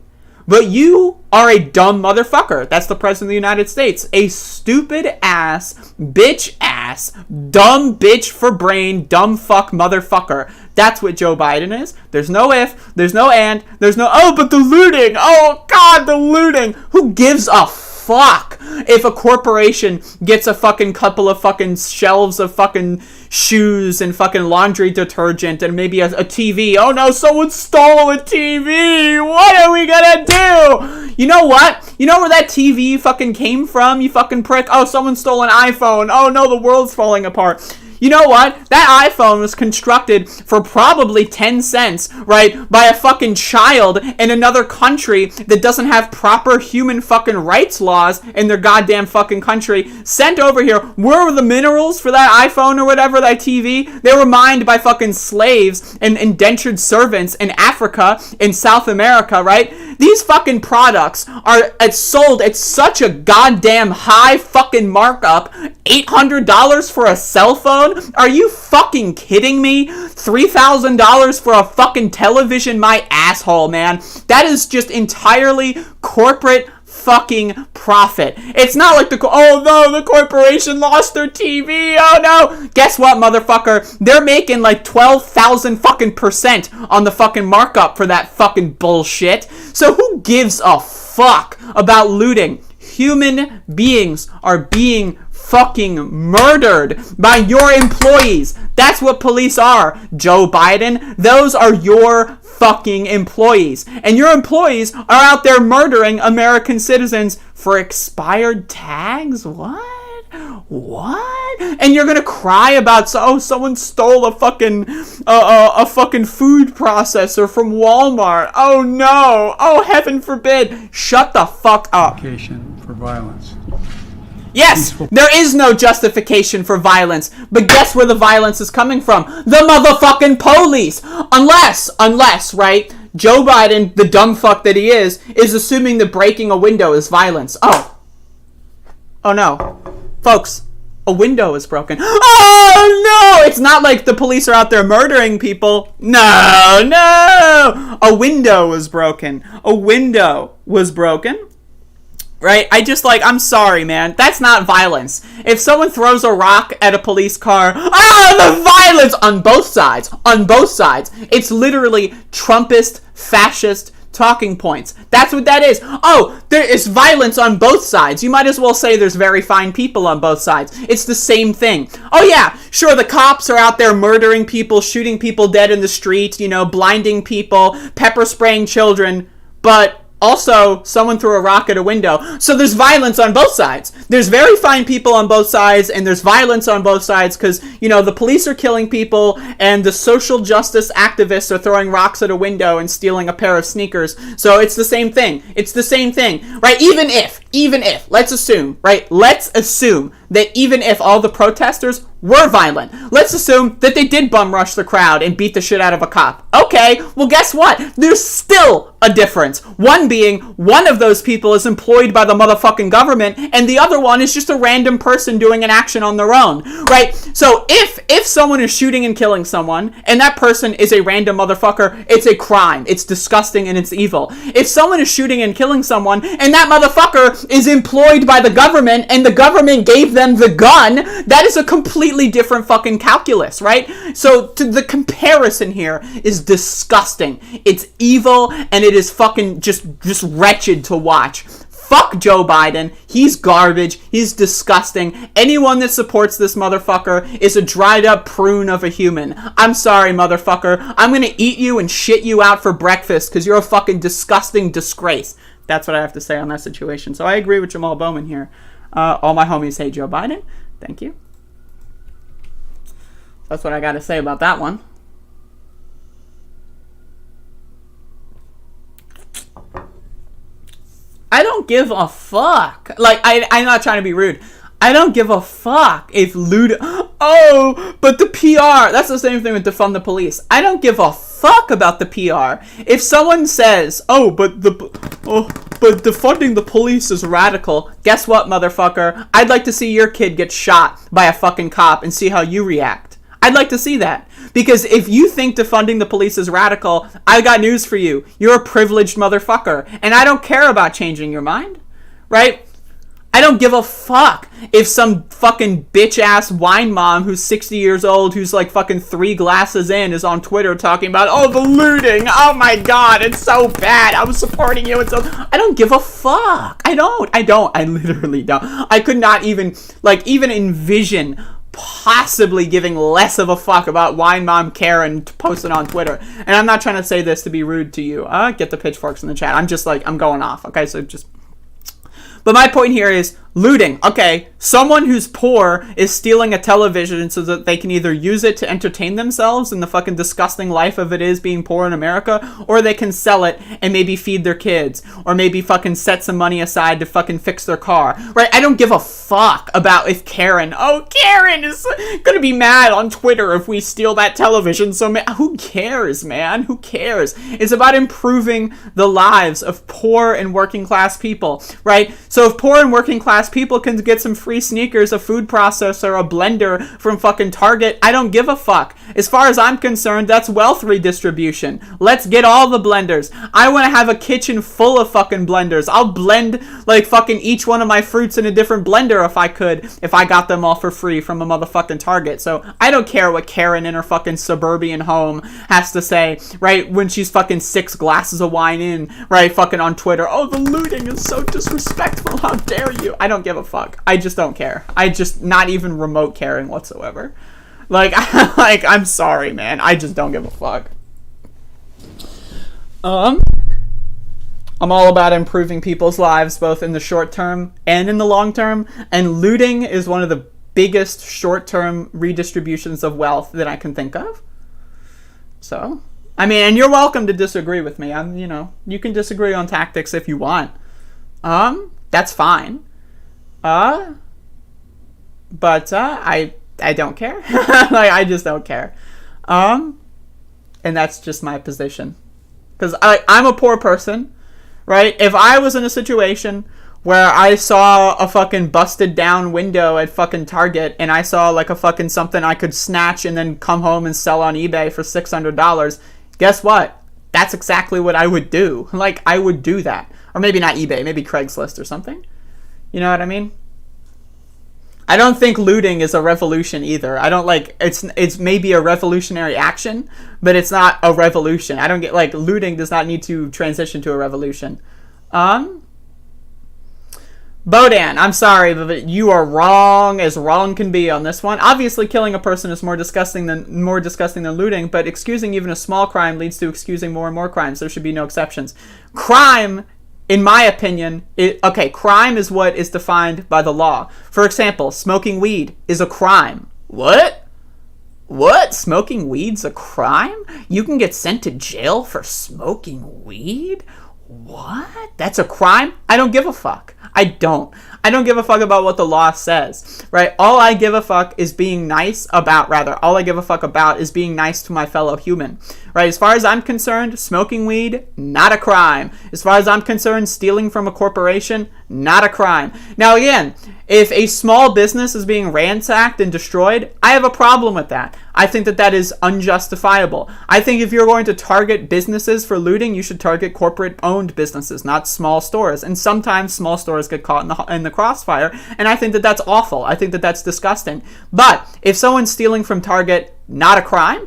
Speaker 7: but you are a dumb motherfucker. That's the President of the United States. A stupid ass, dumb bitch for brain, dumb fuck motherfucker. That's what Joe Biden is. There's no if, there's no and, there's no, oh, but the looting. Oh, God, the looting. Who gives a fuck if a corporation gets a fucking couple of fucking shelves of fucking shoes and fucking laundry detergent and maybe a TV? Oh no, someone stole a TV. What are we gonna do? You know what? You know where that TV fucking came from, you fucking prick? Oh, someone stole an iPhone. Oh no, the world's falling apart. You know what? That iPhone was constructed for probably 10 cents, right, by a fucking child in another country that doesn't have proper human fucking rights laws in their goddamn fucking country. Sent over here. Where were the minerals for that iPhone or whatever, that TV? They were mined by fucking slaves and indentured servants in Africa, in South America, right? These fucking products are sold at such a goddamn high fucking markup. $800 for a cell phone? Are you fucking kidding me? $3,000 for a fucking television? My asshole, man. That is just entirely corporate fucking profit. It's not like oh no, the corporation lost their TV. Oh no. Guess what, motherfucker? They're making like 12,000 fucking percent on the fucking markup for that fucking bullshit. So who gives a fuck about looting? Human beings are being fucking murdered by your employees. That's what police are, Joe Biden. Those are your fucking employees. And your employees are out there murdering American citizens for expired tags? What? And you're gonna cry about someone stole a fucking food processor from Walmart. Oh no. Oh, heaven forbid. Shut the fuck up.
Speaker 9: For violence.
Speaker 7: Yes, there is no justification for violence, but guess where the violence is coming from? The motherfucking police! Unless, right, Joe Biden, the dumb fuck that he is assuming that breaking a window is violence. Oh no. Folks, a window is broken. Oh no! It's not like the police are out there murdering people. No! A window was broken. Right? I'm sorry, man. That's not violence. If someone throws a rock at a police car, the violence on both sides. It's literally Trumpist, fascist talking points. That's what that is. Oh, there is violence on both sides. You might as well say there's very fine people on both sides. It's the same thing. Oh yeah, sure, the cops are out there murdering people, shooting people dead in the street, blinding people, pepper spraying children, but also, someone threw a rock at a window. So there's violence on both sides. There's very fine people on both sides, and there's violence on both sides because, the police are killing people, and the social justice activists are throwing rocks at a window and stealing a pair of sneakers. So it's the same thing. Right? Even if, let's assume that even if all the protesters were violent, let's assume that they did bum rush the crowd and beat the shit out of a cop. Okay, well guess what? There's still a difference. One being, one of those people is employed by the motherfucking government, and the other one is just a random person doing an action on their own, right? So if someone is shooting and killing someone, and that person is a random motherfucker, it's a crime. It's disgusting and it's evil. If someone is shooting and killing someone, and that motherfucker is employed by the government, and the government gave them the gun, that is a completely different fucking calculus, right? So the comparison here is disgusting. It's evil, and it is fucking just wretched to watch. Fuck Joe Biden. He's garbage. He's disgusting. Anyone that supports this motherfucker is a dried up prune of a human. I'm sorry, motherfucker. I'm gonna eat you and shit you out for breakfast because you're a fucking disgusting disgrace. That's what I have to say on that situation. So I agree with Jamal Bowman here. All my homies hate Joe Biden. Thank you. That's what I got to say about that one. I don't give a fuck. Like, I'm not trying to be rude. I don't give a fuck if looting. Oh, but the PR. That's the same thing with defund the police. I don't give a fuck about the PR. If someone says, but defunding the police is radical. Guess what, motherfucker? I'd like to see your kid get shot by a fucking cop and see how you react. I'd like to see that. Because if you think defunding the police is radical, I got news for you. You're a privileged motherfucker. And I don't care about changing your mind. Right? I don't give a fuck if some fucking bitch-ass wine mom who's 60 years old, who's like fucking 3 glasses in, is on Twitter talking about, the looting. Oh my God, it's so bad. I was supporting you. I don't give a fuck. I literally don't. I could not even envision possibly giving less of a fuck about wine mom Karen posting on Twitter. And I'm not trying to say this to be rude to you. Get the pitchforks in the chat. I'm just I'm going off. Okay, so just... But my point here is looting. Okay, someone who's poor is stealing a television so that they can either use it to entertain themselves in the fucking disgusting life of it is being poor in America, or they can sell it and maybe feed their kids, or maybe fucking set some money aside to fucking fix their car. Right? I don't give a fuck about if Karen is gonna be mad on Twitter if we steal that television. So who cares, man? Who cares? It's about improving the lives of poor and working class people, right? So if poor and working class people can get some free sneakers, a food processor, a blender from fucking Target, I don't give a fuck. As far as I'm concerned, that's wealth redistribution. Let's get all the blenders. I want to have a kitchen full of fucking blenders. I'll blend like fucking each one of my fruits in a different blender if I got them all for free from a motherfucking Target. So I don't care what Karen in her fucking suburban home has to say, right, when she's fucking 6 glasses of wine in, right, fucking on Twitter. The looting is so disrespectful. How dare you? I don't give a fuck. I just don't care. I just not even remote caring whatsoever. I'm sorry, man. I just don't give a fuck. I'm all about improving people's lives, both in the short term and in the long term. And looting is one of the biggest short-term redistributions of wealth that I can think of. So, and you're welcome to disagree with me. You can disagree on tactics if you want. That's fine. But I don't care. I just don't care. And that's just my position. Because I'm a poor person, right? If I was in a situation where I saw a fucking busted down window at fucking Target and I saw like a fucking something I could snatch and then come home and sell on eBay for $600, guess what? That's exactly what I would do. I would do that. Or maybe not eBay, maybe Craigslist or something. You know what I mean? I don't think looting is a revolution either. I don't it's maybe a revolutionary action, but it's not a revolution. I don't get looting does not need to transition to a revolution. Bodan, I'm sorry, but you are wrong as wrong can be on this one. Obviously, killing a person is more disgusting than looting, but excusing even a small crime leads to excusing more and more crimes. There should be no exceptions. Crime, in my opinion, crime is what is defined by the law. For example, smoking weed is a crime. What? What? Smoking weed's a crime? You can get sent to jail for smoking weed? What? That's a crime? I don't give a fuck. I don't give a fuck about what the law says, right? All I give a fuck is being nice about is being nice to my fellow human, right? As far as I'm concerned, smoking weed, not a crime. As far as I'm concerned, stealing from a corporation, not a crime. Now again, if a small business is being ransacked and destroyed, I have a problem with that. I think that is unjustifiable. I think if you're going to target businesses for looting, you should target corporate-owned businesses, not small stores. And sometimes small stores get caught in the crossfire, and I think that's awful. I think that's disgusting. But if someone's stealing from Target, not a crime.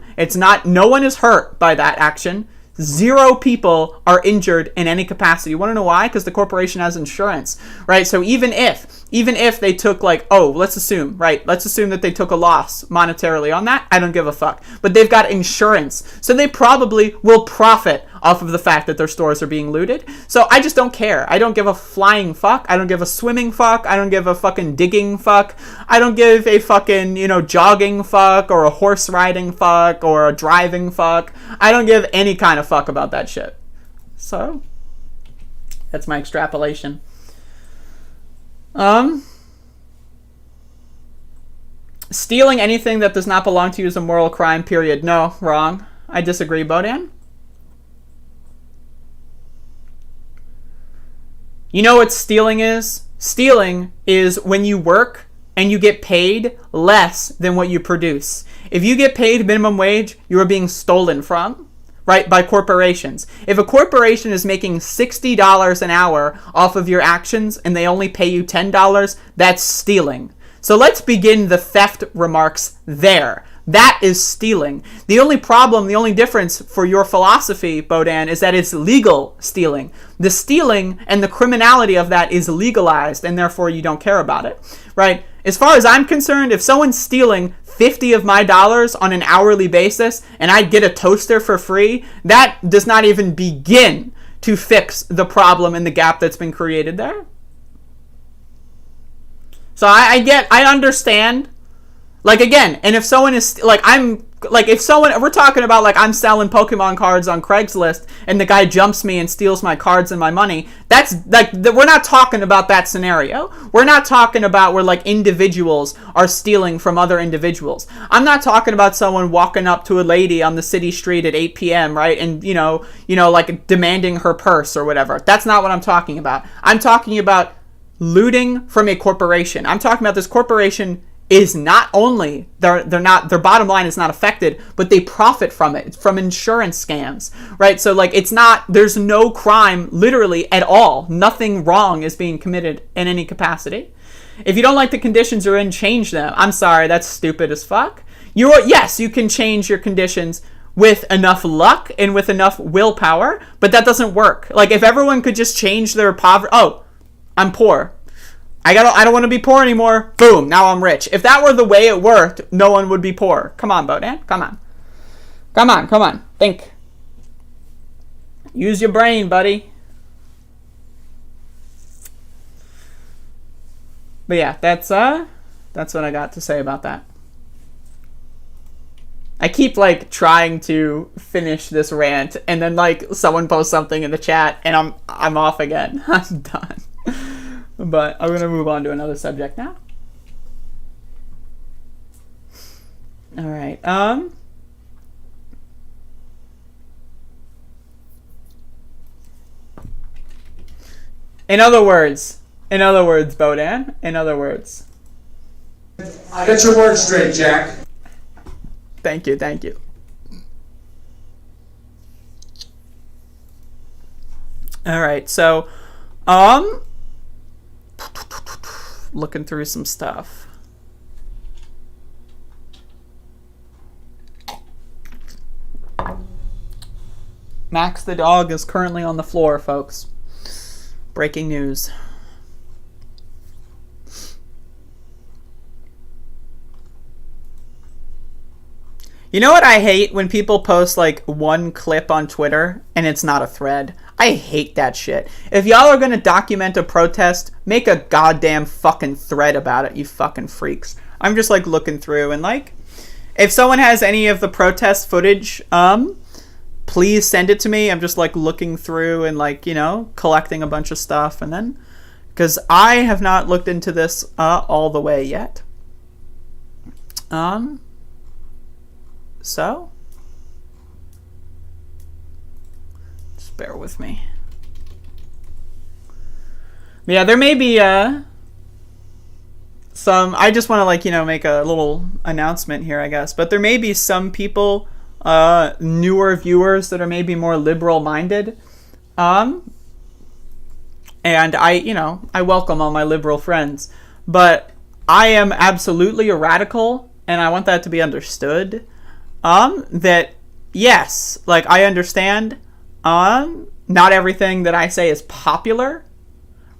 Speaker 7: No one is hurt by that action. 0 people are injured in any capacity. You want to know why? Because the corporation has insurance, right? So even if they took let's assume that they took a loss monetarily on that, I don't give a fuck. But they've got insurance, so they probably will profit off of the fact that their stores are being looted. So I just don't care. I don't give a flying fuck. I don't give a swimming fuck. I don't give a fucking digging fuck. I don't give a fucking, jogging fuck or a horse riding fuck or a driving fuck. I don't give any kind of fuck about that shit. So that's my extrapolation. Stealing anything that does not belong to you is a moral crime, period. No, wrong. I disagree, Bodan. You know what stealing is? Stealing is when you work and you get paid less than what you produce. If you get paid minimum wage, you are being stolen from, right, by corporations. If a corporation is making $60 an hour off of your actions and they only pay you $10, that's stealing. So let's begin the theft remarks there. That is stealing. The only problem, the only difference for your philosophy, Bodan, is that it's legal stealing. The stealing and the criminality of that is legalized, and therefore you don't care about it, right? As far as I'm concerned, if someone's stealing 50 of my dollars on an hourly basis and I get a toaster for free, that does not even begin to fix the problem and the gap that's been created there. So I understand, like, again, and if someone is, like, we're talking about, like, I'm selling Pokemon cards on Craigslist and the guy jumps me and steals my cards and my money, that's, like, we're not talking about that scenario. We're not talking about where, like, individuals are stealing from other individuals. I'm not talking about someone walking up to a lady on the city street at 8 p.m., right, and, like, demanding her purse or whatever. That's not what I'm talking about. I'm talking about looting from a corporation. I'm talking about this corporation is not only their bottom line is not affected, but they profit from it. It's from insurance scams, right? So, like, there's no crime literally at all. Nothing wrong is being committed in any capacity. If you don't like the conditions you're in, change them. I'm sorry, that's stupid as fuck. Yes, you can change your conditions with enough luck and with enough willpower, but that doesn't work. Like, if everyone could just change their poverty, I'm poor. I don't want to be poor anymore. Boom, now I'm rich. If that were the way it worked, no one would be poor. Come on, Bodan. Come on. Think. Use your brain, buddy. But yeah, that's what I got to say about that. I keep, like, trying to finish this rant, and then, like, someone posts something in the chat, and I'm off again. I'm done. But I'm going to move on to another subject now. All right. In other words, Bodan, in other words.
Speaker 2: Get your words straight, Jack.
Speaker 7: Thank you. All right, so, looking through some stuff. Max the dog is currently on the floor, folks. Breaking news. You know what I hate? When people post, like, one clip on Twitter and it's not a thread. I hate that shit. If y'all are gonna document a protest, make a goddamn fucking thread about it, you fucking freaks. I'm just, like, looking through and, like, if someone has any of the protest footage, please send it to me. I'm just, like, looking through and, like, collecting a bunch of stuff, and then, because I have not looked into this all the way yet. So, just bear with me. But yeah, there may be some, I just want to, like, make a little announcement here, I guess. But there may be some people, newer viewers that are maybe more liberal minded. And I welcome all my liberal friends. But I am absolutely a radical, and I want that to be understood. That, yes, like, I understand, not everything that I say is popular,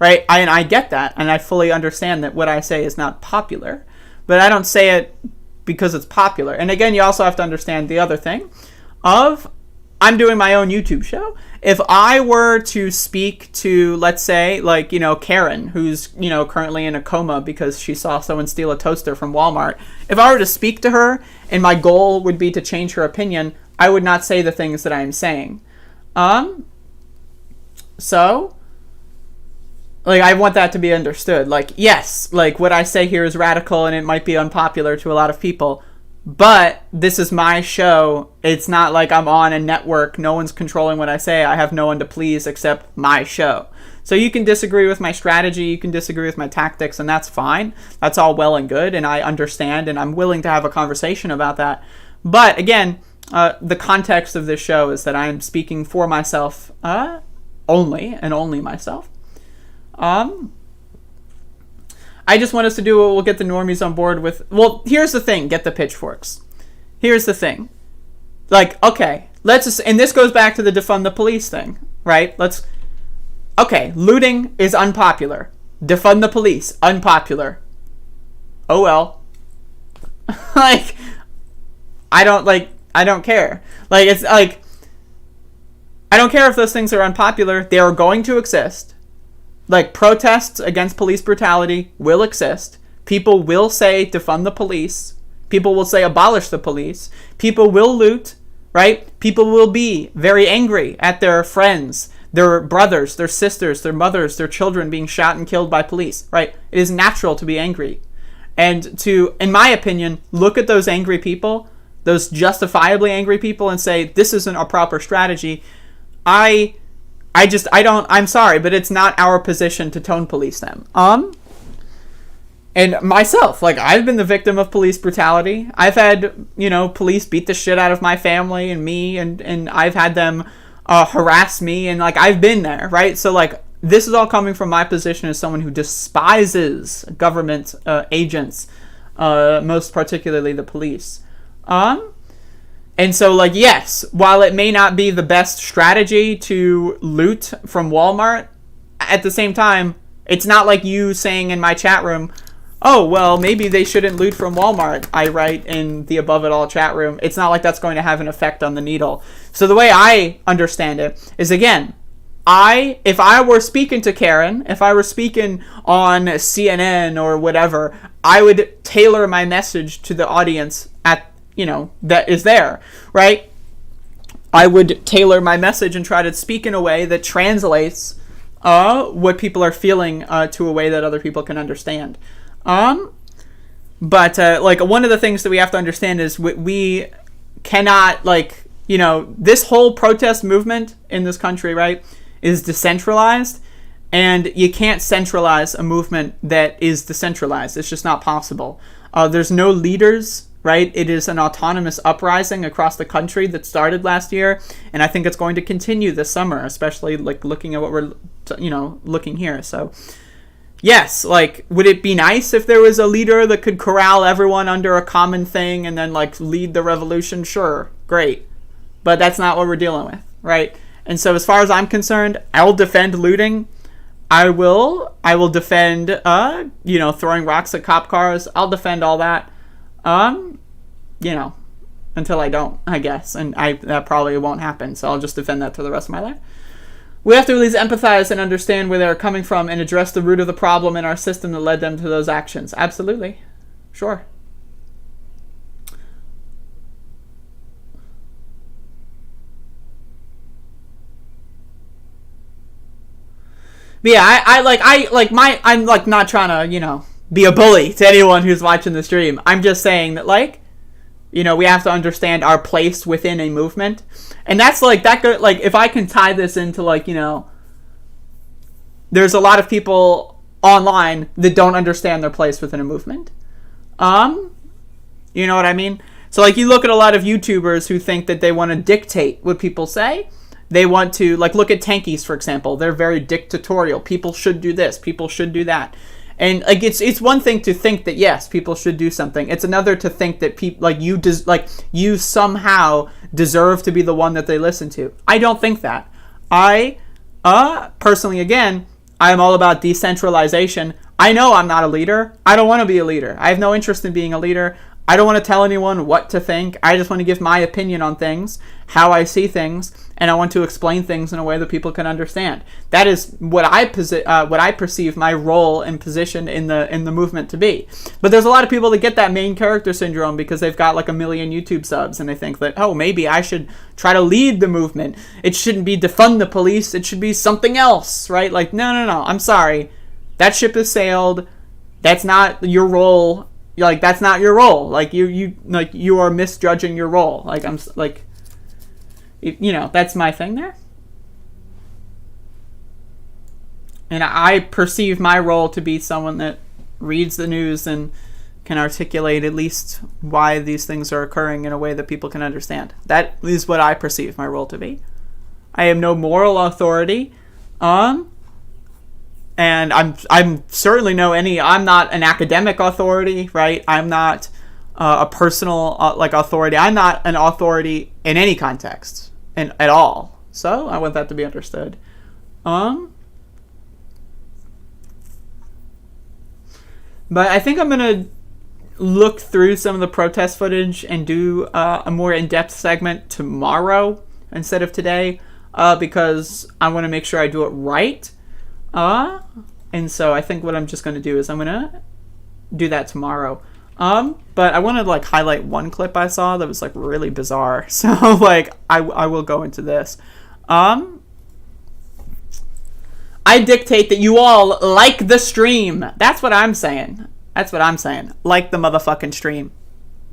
Speaker 7: right? And I get that, and I fully understand that what I say is not popular, but I don't say it because it's popular. And again, you also have to understand the other thing of, I'm doing my own YouTube show. If I were to speak to, let's say, like, Karen, who's, currently in a coma because she saw someone steal a toaster from Walmart, if I were to speak to her and my goal would be to change her opinion, I would not say the things that I am saying. So, like, I want that to be understood. Like, yes, like, what I say here is radical and it might be unpopular to a lot of people, but this is my show. It's not like I'm on a network. No one's controlling what I say. I have no one to please except my show. So you can disagree with my strategy. You can disagree with my tactics, and that's fine. That's all well and good, and I understand, and I'm willing to have a conversation about that. But, again, the context of this show is that I'm speaking for myself only, and only myself. I just want us to do what will get the normies on board with. Well, here's the thing. Get the pitchforks. Here's the thing. Like, okay, and this goes back to the defund the police thing, right? Okay, looting is unpopular. Defund the police, unpopular. Oh well. Like, I don't care. Like, it's like, I don't care if those things are unpopular. They are going to exist. Like, protests against police brutality will exist. People will say defund the police. People will say abolish the police. People will loot, right? People will be very angry at their friends, their brothers, their sisters, their mothers, their children being shot and killed by police, right? It is natural to be angry. And to, in my opinion, look at those angry people, those justifiably angry people, and say, this isn't a proper strategy. I'm sorry, but it's not our position to tone police them. And myself, like, I've been the victim of police brutality. I've had, police beat the shit out of my family and me, and I've had them harass me, and, like, I've been there, right? So, like, this is all coming from my position as someone who despises government agents, most particularly the police. And so, like, yes, while it may not be the best strategy to loot from Walmart, at the same time, it's not like you saying in my chat room, oh, well, maybe they shouldn't loot from Walmart, I write in the Above It All chat room. It's not like that's going to have an effect on the needle. So the way I understand it is, again, if I were speaking to Karen, if I were speaking on CNN or whatever, I would tailor my message to the audience that is there, right? I would tailor my message and try to speak in a way that translates what people are feeling to a way that other people can understand. But one of the things that we have to understand is we cannot, this whole protest movement in this country, right, is decentralized, and you can't centralize a movement that is decentralized. It's just not possible. There's no leaders, right? It is an autonomous uprising across the country that started last year, and I think it's going to continue this summer, especially looking at what we're looking here. So yes, would it be nice if there was a leader that could corral everyone under a common thing and then lead the revolution? Sure, great, but that's not what we're dealing with, right? And so as far as I'm concerned, I'll defend looting. I will defend throwing rocks at cop cars. I'll defend all that. Until I don't, I guess. And that probably won't happen, so I'll just defend that for the rest of my life. We have to at least empathize and understand where they're coming from and address the root of the problem in our system that led them to those actions. Absolutely. Sure. But yeah, I'm not trying to, be a bully to anyone who's watching the stream. I'm just saying that, we have to understand our place within a movement. And that's if I can tie this into there's a lot of people online that don't understand their place within a movement. You know what I mean? So you look at a lot of YouTubers who think that they want to dictate what people say. They want to, look at Tankies, for example. They're very dictatorial. People should do this. People should do that. And it's one thing to think that yes, people should do something. It's another to think that people you somehow deserve to be the one that they listen to. I don't think that. I personally, again, I am all about decentralization. I know I'm not a leader. I don't want to be a leader. I have no interest in being a leader. I don't want to tell anyone what to think. I just want to give my opinion on things, how I see things, and I want to explain things in a way that people can understand. That is what I perceive my role and position in the movement to be. But there's a lot of people that get that main character syndrome because they've got like 1 million YouTube subs, and they think that, oh, maybe I should try to lead the movement. It shouldn't be defund the police. It should be something else, right? Like, no. I'm sorry. That ship has sailed. That's not your role. Like, that's not your role. Like, you are misjudging your role. Like, that's my thing there. And I perceive my role to be someone that reads the news and can articulate at least why these things are occurring in a way that people can understand. That is what I perceive my role to be. I am no moral authority. And I'm certainly I'm not an academic authority, right? I'm not a personal authority. I'm not an authority in any context at all. So I want that to be understood. But I think I'm gonna look through some of the protest footage and do a more in-depth segment tomorrow instead of today, because I want to make sure I do it right. And so I think what I'm just going to do is I'm going to do that tomorrow. But I want to like highlight one clip I saw that was like really bizarre. So like I will go into this. I dictate that you all like the stream. That's what I'm saying. Like the motherfucking stream.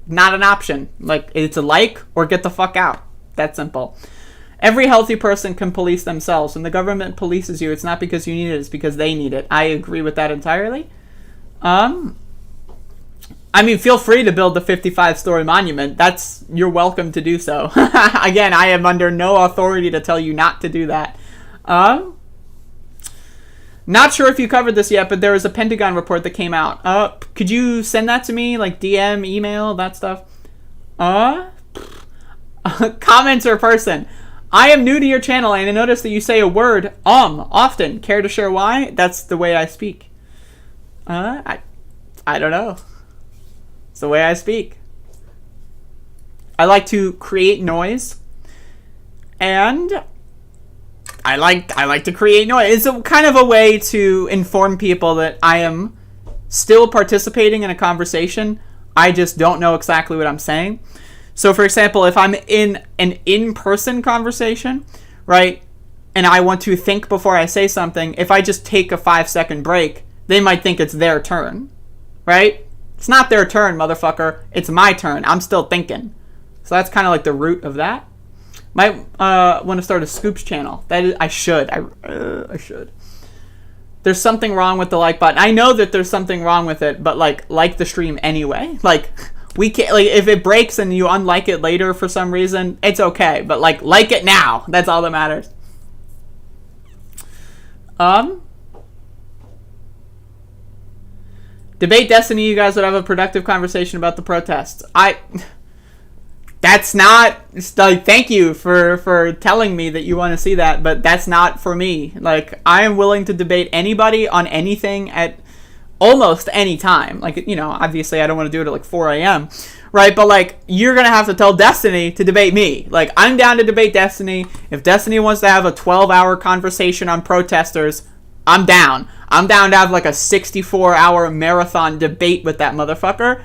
Speaker 7: Not an option. Like, it's a like or get the fuck out. That simple. Every healthy person can police themselves. When the government polices you, it's not because you need it, it's because they need it. I agree with that entirely. I mean, feel free to build the 55-story monument. You're welcome to do so. Again, I am under no authority to tell you not to do that. Not sure if you covered this yet, but there was a Pentagon report that came out. Could you send that to me? Like DM, email, that stuff? Commenter person. I am new to your channel and I noticed that you say a word, often. Care to share why? That's the way I speak. I don't know. It's the way I speak. I like to create noise. And I like to create noise. It's kind of a way to inform people that I am still participating in a conversation. I just don't know exactly what I'm saying. So, for example, if I'm in an in-person conversation, right, and I want to think before I say something, if I just take a 5-second break, they might think it's their turn, right? It's not their turn, motherfucker. It's my turn. I'm still thinking. So that's kind of like the root of that. Might want to start a Scoops channel. I should. There's something wrong with the like button. I know that there's something wrong with it, but like the stream anyway. Like, we can't, like, if it breaks and you unlike it later for some reason, it's okay. But like it now. That's all that matters. Debate Destiny, you guys would have a productive conversation about the protests. That's not, like, thank you for telling me that you want to see that, but that's not for me. Like, I am willing to debate anybody on anything at almost any time. Like, obviously I don't want to do it at like 4 a.m. Right? But like, you're going to have to tell Destiny to debate me. Like, I'm down to debate Destiny. If Destiny wants to have a 12-hour conversation on protesters, I'm down. I'm down to have like a 64-hour marathon debate with that motherfucker.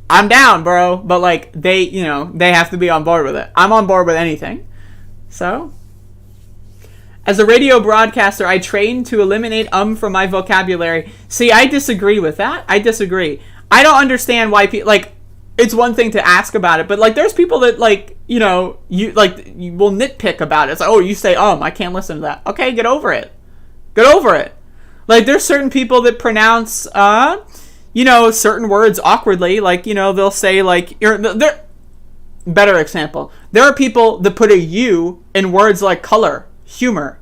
Speaker 7: I'm down, bro. But like, they have to be on board with it. I'm on board with anything. So, as a radio broadcaster, I train to eliminate from my vocabulary. See, I disagree with that. I disagree. I don't understand why people, like, it's one thing to ask about it, but like, there's people that you will nitpick about it. It's like, oh, you say I can't listen to that. Okay, get over it. Get over it. Like, there's certain people that pronounce certain words awkwardly. Like, they'll say like, better example. There are people that put a U in words like color. Humor.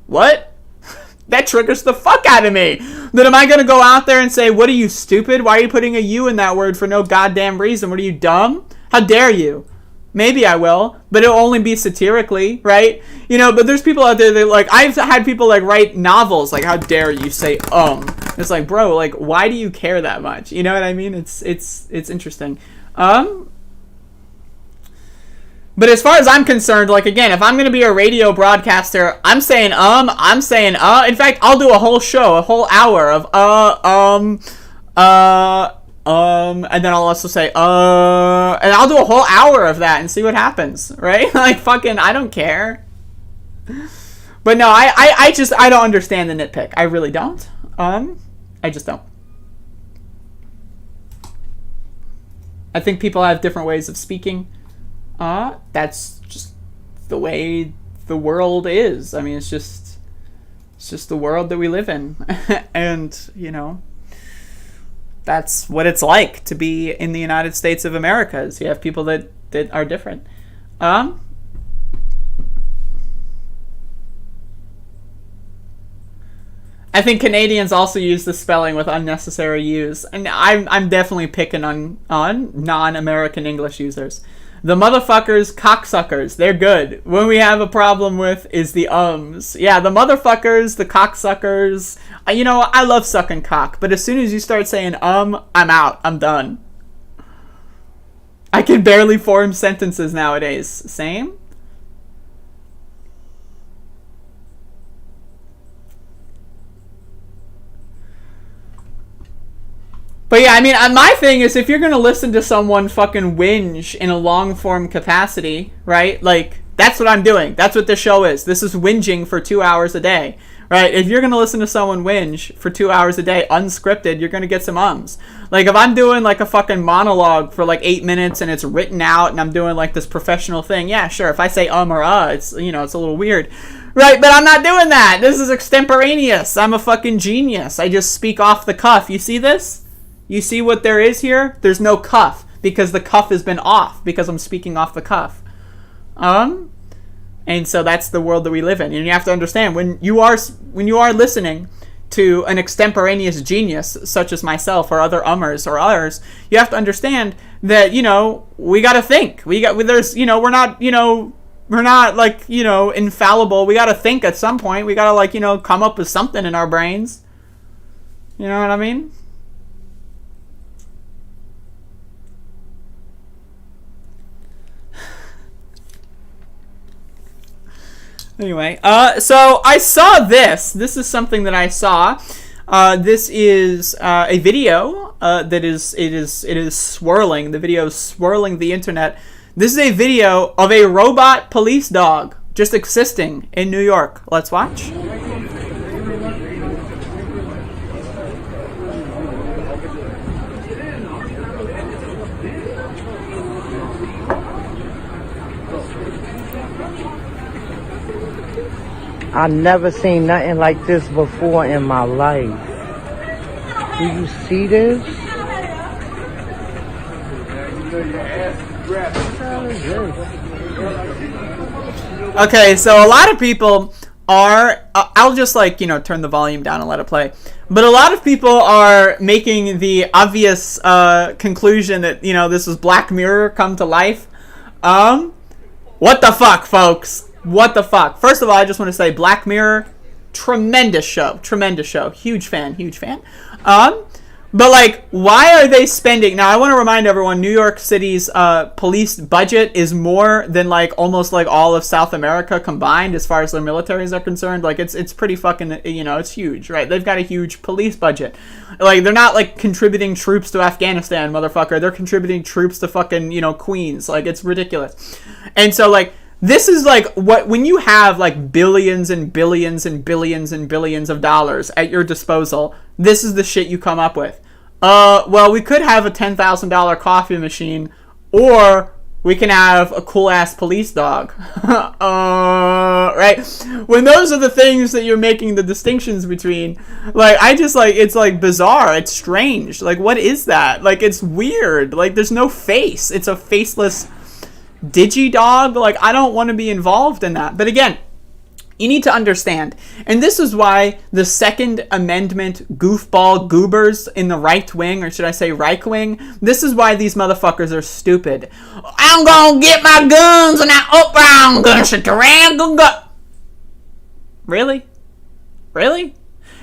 Speaker 7: What? That triggers the fuck out of me. Then am I going to go out there and say, what are you, stupid? Why are you putting a U in that word for no goddamn reason? What are you, dumb? How dare you? Maybe I will, but it'll only be satirically, right? But there's people out there that, like, I've had people like write novels like, how dare you say It's like, bro, like, why do you care that much? You know what I mean? It's interesting. But as far as I'm concerned, like, again, if I'm going to be a radio broadcaster, I'm saying, I'm saying, in fact, I'll do a whole show, a whole hour of, and then I'll also say, and I'll do a whole hour of that and see what happens, right? Like, fucking, I don't care. But no, I don't understand the nitpick. I really don't. I just don't. I think people have different ways of speaking. That's just the way the world is. I mean, it's just the world that we live in. And, you know, that's what it's like to be in the United States of America, is you have people that are different. I think Canadians also use the spelling with unnecessary use, and I'm definitely picking on non-American English users. The motherfuckers, cocksuckers, they're good. When we have a problem with is the ums. Yeah, the motherfuckers, the cocksuckers. You know, I love sucking cock, but as soon as you start saying I'm out. I'm done. I can barely form sentences nowadays. Same? But yeah, I mean, my thing is, if you're going to listen to someone fucking whinge in a long-form capacity, right? Like, that's what I'm doing. That's what this show is. This is whinging for 2 hours a day, right? If you're going to listen to someone whinge for 2 hours a day, unscripted, you're going to get some ums. Like, if I'm doing, like, a fucking monologue for, like, 8 minutes and it's written out and I'm doing, like, this professional thing, yeah, sure. If I say or it's, you know, it's a little weird. Right, but I'm not doing that. This is extemporaneous. I'm a fucking genius. I just speak off the cuff. You see this? You see what there is here? There's no cuff, because the cuff has been off, because I'm speaking off the cuff. And so that's the world that we live in. And you have to understand, when you are listening to an extemporaneous genius, such as myself or other ummers or others, you have to understand that, you know, we got to think. There's, you know, we're not like, you know, infallible. We got to think at some point. We got to, like, you know, come up with something in our brains. You know what I mean? Anyway, so I saw this. This is something that I saw. This is a video that is swirling. The video is swirling the internet. This is a video of a robot police dog just existing in New York. Let's watch.
Speaker 10: I never seen nothing like this before in my life. Do you see this?
Speaker 7: Okay, so a lot of people are, I'll just, like, you know, turn the volume down and let it play. But a lot of people are making the obvious conclusion that, you know, this is Black Mirror come to life. What the fuck, folks? What the fuck? First of all, I just want to say Black Mirror, tremendous show. Huge fan. But, like, why are they spending... Now, I want to remind everyone, New York City's police budget is more than, like, almost, like, all of South America combined as far as their militaries are concerned. Like, it's pretty fucking, you know, it's huge, right? They've got a huge police budget. Like, they're not, like, contributing troops to Afghanistan, motherfucker. They're contributing troops to fucking, you know, Queens. Like, it's ridiculous. And so, like... This is like when you have like billions and billions and billions and billions of dollars at your disposal, this is the shit you come up with. Well, we could have a $10,000 coffee machine, or we can have a cool ass police dog. Right? When those are the things that you're making the distinctions between, like, I just, like, it's like bizarre. It's strange. Like, what is that? Like, it's weird. Like, there's no face. It's a faceless digi-dog. Like, I don't want to be involved in that. But again, you need to understand, and this is why the Second Amendment goofball goobers in the right wing, or should I say right wing, this is why these motherfuckers are stupid. I'm gonna get my guns and I'm gonna shoot the Really?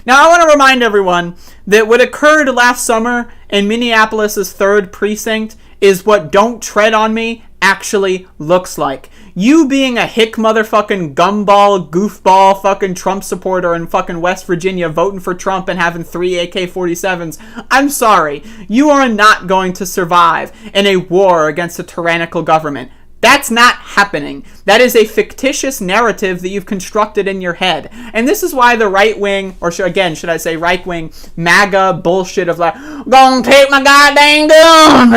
Speaker 7: Now, I want to remind everyone that what occurred last summer in Minneapolis's 3rd precinct is what Don't Tread on Me actually looks like. You being a hick motherfucking gumball, goofball, fucking Trump supporter in fucking West Virginia voting for Trump and having 3 AK-47s, I'm sorry. You are not going to survive in a war against a tyrannical government. That's not happening. That is a fictitious narrative that you've constructed in your head. And this is why the right wing, or should I say right wing, MAGA bullshit of like, gonna take my goddamn gun,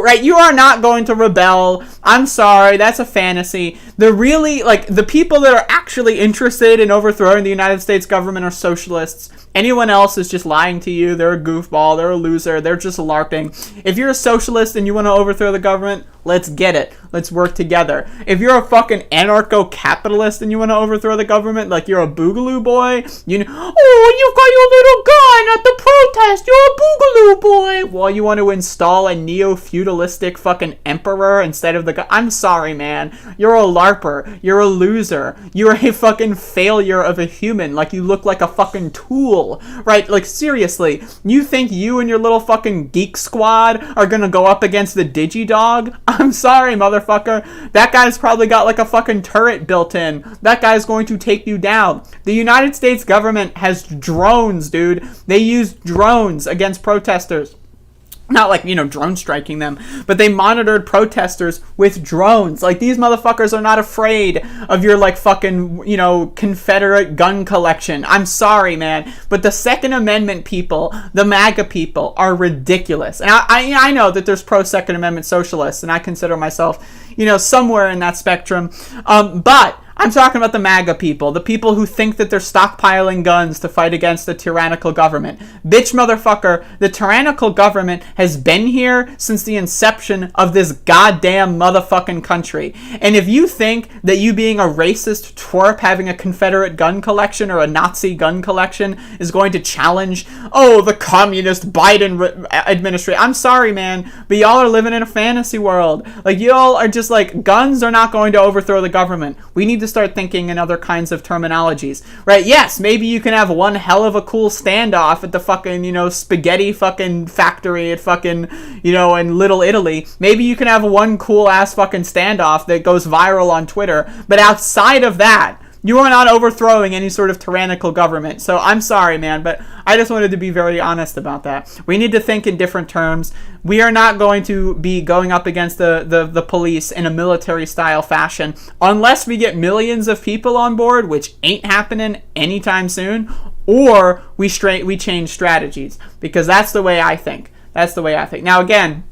Speaker 7: right? You are not going to rebel. I'm sorry, that's a fantasy. The really, like, the people that are actually interested in overthrowing the United States government are socialists. Anyone else is just lying to you. They're a goofball. They're a loser. They're just LARPing. If you're a socialist and you want to overthrow the government, let's get it. Let's work together. If you're a fucking anarcho-capitalist and you want to overthrow the government, like you're a boogaloo boy, you know, oh, you've got your little gun at the protest. You're a boogaloo boy. Well, you want to install a neo-feudalistic fucking emperor instead of the I'm sorry, man. You're a LARPer. You're a loser. You're a fucking failure of a human. Like, you look like a fucking tool. Right? Like, seriously. You think you and your little fucking geek squad are gonna go up against the Digidog? I'm sorry, motherfucker. That guy's probably got like a fucking turret built in. That guy's going to take you down. The United States government has drones, dude. They use drones against protesters. Not like, you know, drone striking them, but they monitored protesters with drones. Like, these motherfuckers are not afraid of your, like, fucking, you know, Confederate gun collection. I'm sorry, man, but the Second Amendment people, the MAGA people, are ridiculous. And I know that there's pro-Second Amendment socialists, and I consider myself, you know, somewhere in that spectrum, but I'm talking about the MAGA people, the people who think that they're stockpiling guns to fight against the tyrannical government. Bitch motherfucker, the tyrannical government has been here since the inception of this goddamn motherfucking country. And if you think that you being a racist twerp having a Confederate gun collection or a Nazi gun collection is going to challenge, oh, the communist Biden administration, I'm sorry, man, but y'all are living in a fantasy world. Like, y'all are just like, guns are not going to overthrow the government. We need to start thinking in other kinds of terminologies, right? Yes, maybe you can have one hell of a cool standoff at the fucking, you know, spaghetti fucking factory at fucking, you know, in Little Italy. Maybe you can have one cool ass fucking standoff that goes viral on Twitter, but outside of that, you are not overthrowing any sort of tyrannical government. So I'm sorry, man, but I just wanted to be very honest about that. We need to think in different terms. We are not going to be going up against the police in a military-style fashion unless we get millions of people on board, which ain't happening anytime soon, or we change strategies, because that's the way I think. That's the way I think. Now, again,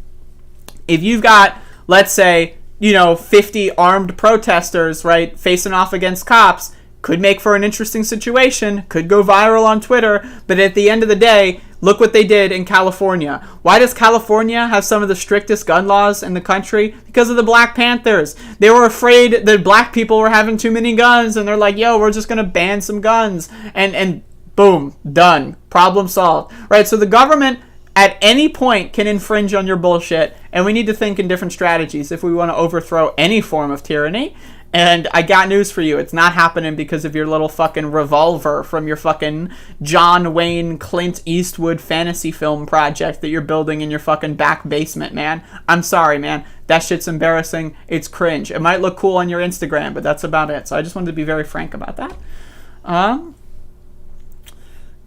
Speaker 7: if you've got, let's say, you know, 50 armed protesters, right, facing off against cops, could make for an interesting situation, could go viral on Twitter, but at the end of the day, look what they did in California. Why does California have some of the strictest gun laws in the country? Because of the Black Panthers. They were afraid that black people were having too many guns, and they're like, yo, we're just going to ban some guns. And boom, done. Problem solved. Right, so the government at any point can infringe on your bullshit, and we need to think in different strategies if we want to overthrow any form of tyranny. And I got news for you. It's not happening because of your little fucking revolver from your fucking John Wayne Clint Eastwood fantasy film project that you're building in your fucking back basement, man. I'm sorry, man. That shit's embarrassing. It's cringe. It might look cool on your Instagram, but that's about it. So I just wanted to be very frank about that.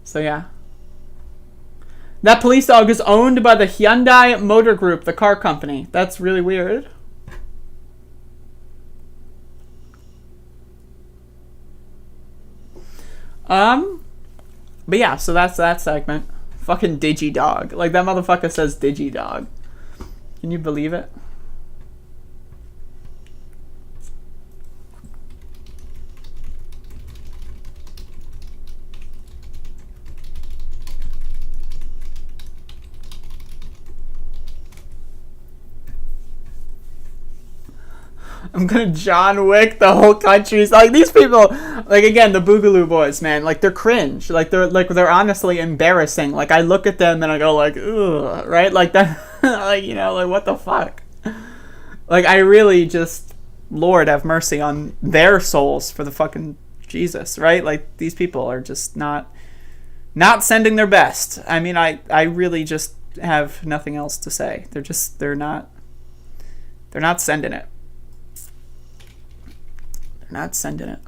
Speaker 7: So yeah. That police dog is owned by the Hyundai Motor Group, the car company. That's really weird. But yeah, so that's that segment. Fucking Digidog. Like, that motherfucker says Digidog. Can you believe it? I'm gonna John Wick the whole country. Like, these people, like, again, the Boogaloo boys, man, like, they're cringe. Like, they're honestly embarrassing. Like, I look at them and I go like, ugh, right? Like, that, like, you know, like, what the fuck? Like, I really just, Lord have mercy on their souls for the fucking Jesus, right? Like, these people are just not, not sending their best. I mean, I really just have nothing else to say. They're not sending it. They're not sending it.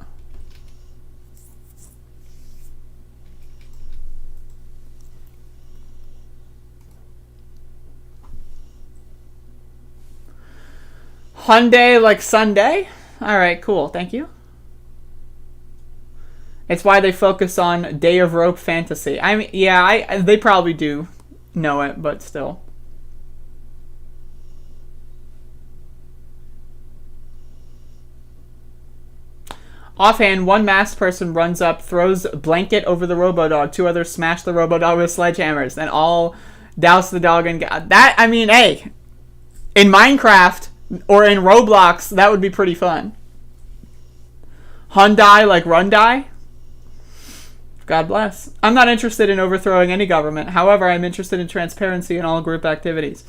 Speaker 7: Hyundai like Sunday? Alright, cool. Thank you. It's why they focus on Day of Rope Fantasy. I mean, yeah, they probably do know it, but still. Offhand, one masked person runs up, throws a blanket over the Robodog. Two others smash the Robodog with sledgehammers, and all douse the dog and that. I mean, hey, in Minecraft or in Roblox, that would be pretty fun. Hyundai like Rundai. God bless. I'm not interested in overthrowing any government. However, I'm interested in transparency in all group activities.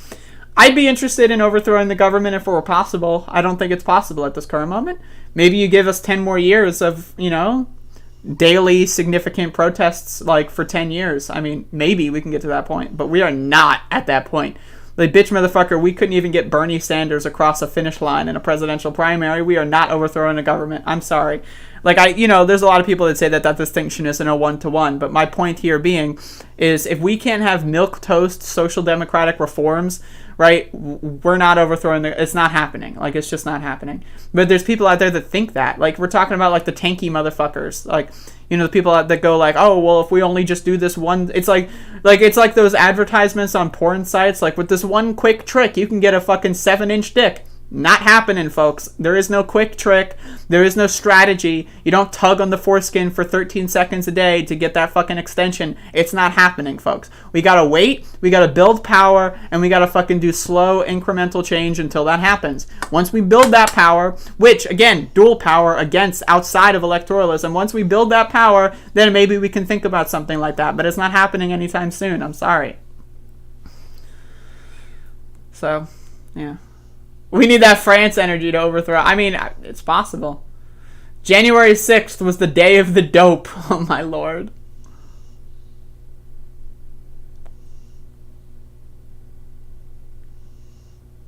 Speaker 7: I'd be interested in overthrowing the government if it were possible. I don't think it's possible at this current moment. Maybe you give us 10 more years of, daily significant protests, like, for 10 years. I mean, maybe we can get to that point. But we are not at that point. Like, bitch motherfucker, we couldn't even get Bernie Sanders across a finish line in a presidential primary. We are not overthrowing the government. I'm sorry. Like, there's a lot of people that say that distinction isn't a one-to-one, but my point here being is if we can't have milquetoast social democratic reforms, right, we're not overthrowing it's not happening. Like, it's just not happening. But there's people out there that think that. Like, we're talking about, like, the tanky motherfuckers. Like, the people that go like, oh, well, if we only just do this one, it's like those advertisements on porn sites, like, with this one quick trick, you can get a fucking 7-inch dick. Not happening, folks. There is no quick trick. There is no strategy. You don't tug on the foreskin for 13 seconds a day to get that fucking extension. It's not happening, folks. We gotta wait, we gotta build power, and we gotta fucking do slow, incremental change until that happens. Once we build that power, which, again, dual power against outside of electoralism, once we build that power, then maybe we can think about something like that. But it's not happening anytime soon. I'm sorry. So, yeah. We need that France energy to overthrow. I mean, it's possible. January 6th was the day of the dope. Oh, my Lord.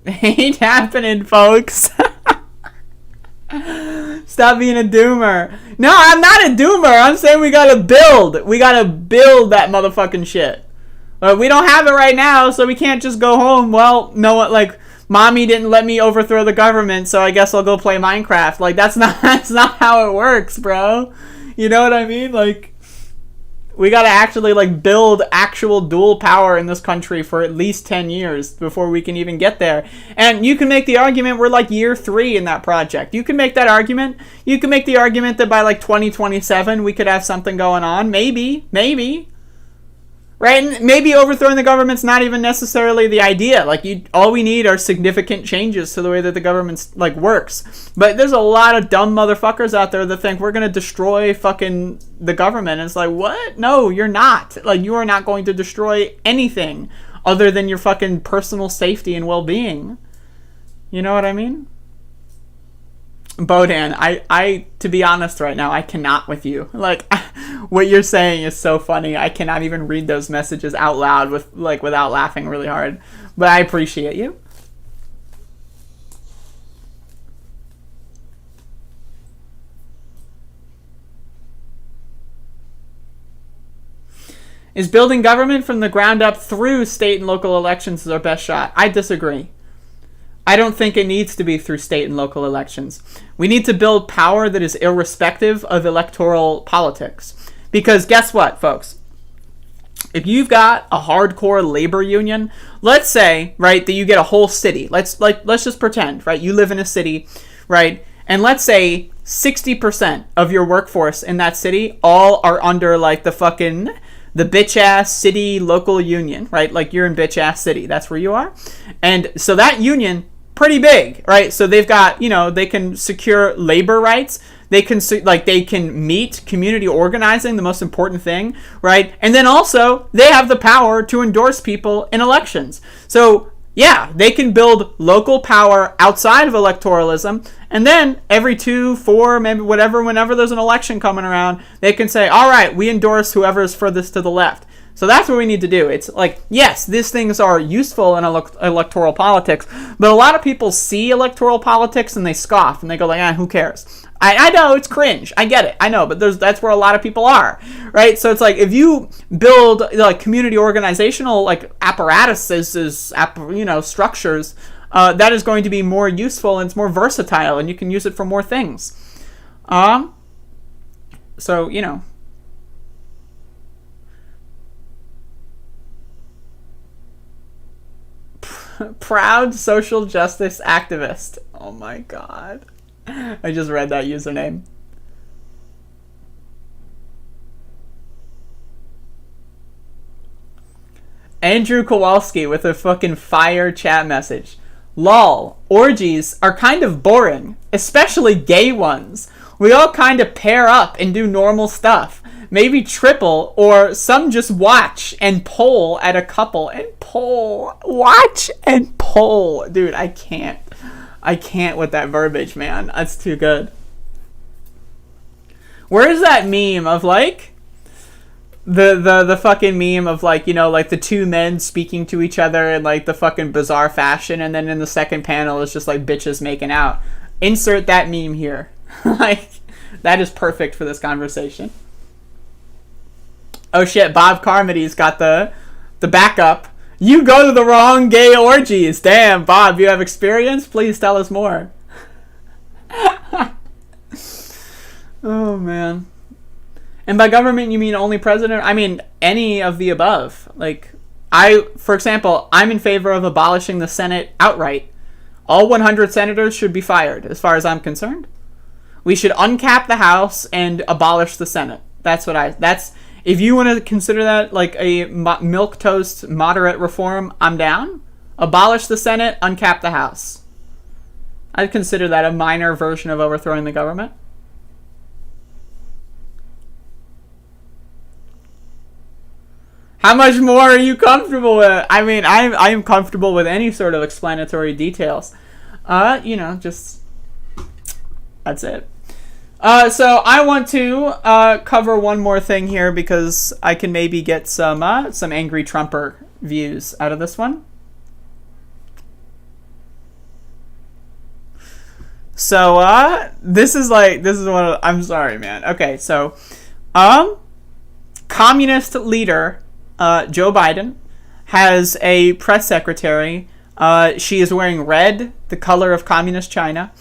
Speaker 7: Ain't happening, folks. Stop being a doomer. No, I'm not a doomer. I'm saying we gotta build. We gotta build that motherfucking shit. We don't have it right now, so we can't just go home. Well, no, like... Mommy didn't let me overthrow the government, so I guess I'll go play Minecraft. Like, that's not how it works, bro. You know what I mean? Like, we gotta actually, like, build actual dual power in this country for at least 10 years before we can even get there. And you can make the argument we're, like, year 3 in that project. You can make that argument. You can make the argument that by, like, 2027 we could have something going on. Maybe. Right? And maybe overthrowing the government's not even necessarily the idea. Like, all we need are significant changes to the way that the government's, like, works. But there's a lot of dumb motherfuckers out there that think we're going to destroy fucking the government. And it's like, what? No, you're not. Like, you are not going to destroy anything other than your fucking personal safety and well-being. You know what I mean? Bodan, I to be honest right now, I cannot with you. Like, what you're saying is so funny. I cannot even read those messages out loud without laughing really hard. But I appreciate you. Is building government from the ground up through state and local elections our best shot? I disagree. I don't think it needs to be through state and local elections. We need to build power that is irrespective of electoral politics. Because guess what, folks? If you've got a hardcore labor union, let's say, right, that you get a whole city. Let's just pretend, right? You live in a city, right? And let's say 60% of your workforce in that city all are under, like, the bitch-ass city local union, right? Like, you're in bitch-ass city. That's where you are. And so that union, pretty big, right? So they've got, they can secure labor rights. They can meet community organizing, the most important thing, right? And then also, they have the power to endorse people in elections. So yeah, they can build local power outside of electoralism, and then every 2, 4, maybe whatever, whenever there's an election coming around, they can say, all right, we endorse whoever is furthest to the left. So that's what we need to do. It's like, yes, these things are useful in electoral politics, but a lot of people see electoral politics and they scoff and they go like, who cares? I know it's cringe. I get it. I know, but that's where a lot of people are, right? So it's like, if you build like community organizational like apparatuses, structures, that is going to be more useful and it's more versatile, and you can use it for more things. So proud social justice activist. Oh my god. I just read that username. Andrew Kowalski with a fucking fire chat message. Lol, orgies are kind of boring, especially gay ones. We all kind of pair up and do normal stuff. Maybe triple, or some just watch and poll at a couple. And poll. Watch and poll. Dude, I can't with that verbiage, man. That's too good. Where is that meme of like the fucking meme of like, like the two men speaking to each other in like the fucking bizarre fashion, and then in the second panel it's just like bitches making out. Insert that meme here. Like, that is perfect for this conversation. Oh shit, Bob Carmody's got the backup. You go to the wrong gay orgies. Damn, Bob, you have experience? Please tell us more. Oh, man. And by government, you mean only president? I mean, any of the above. Like, for example, I'm in favor of abolishing the Senate outright. All 100 senators should be fired, as far as I'm concerned. We should uncap the House and abolish the Senate. If you want to consider that like a milquetoast moderate reform, I'm down. Abolish the Senate, uncap the House. I'd consider that a minor version of overthrowing the government. How much more are you comfortable with? I mean, I am comfortable with any sort of explanatory details. Just that's it. So I want to cover one more thing here because I can maybe get some angry Trumper views out of this one. So this is one of, I'm sorry, man. Okay, so communist leader Joe Biden has a press secretary. She is wearing red, the color of communist China,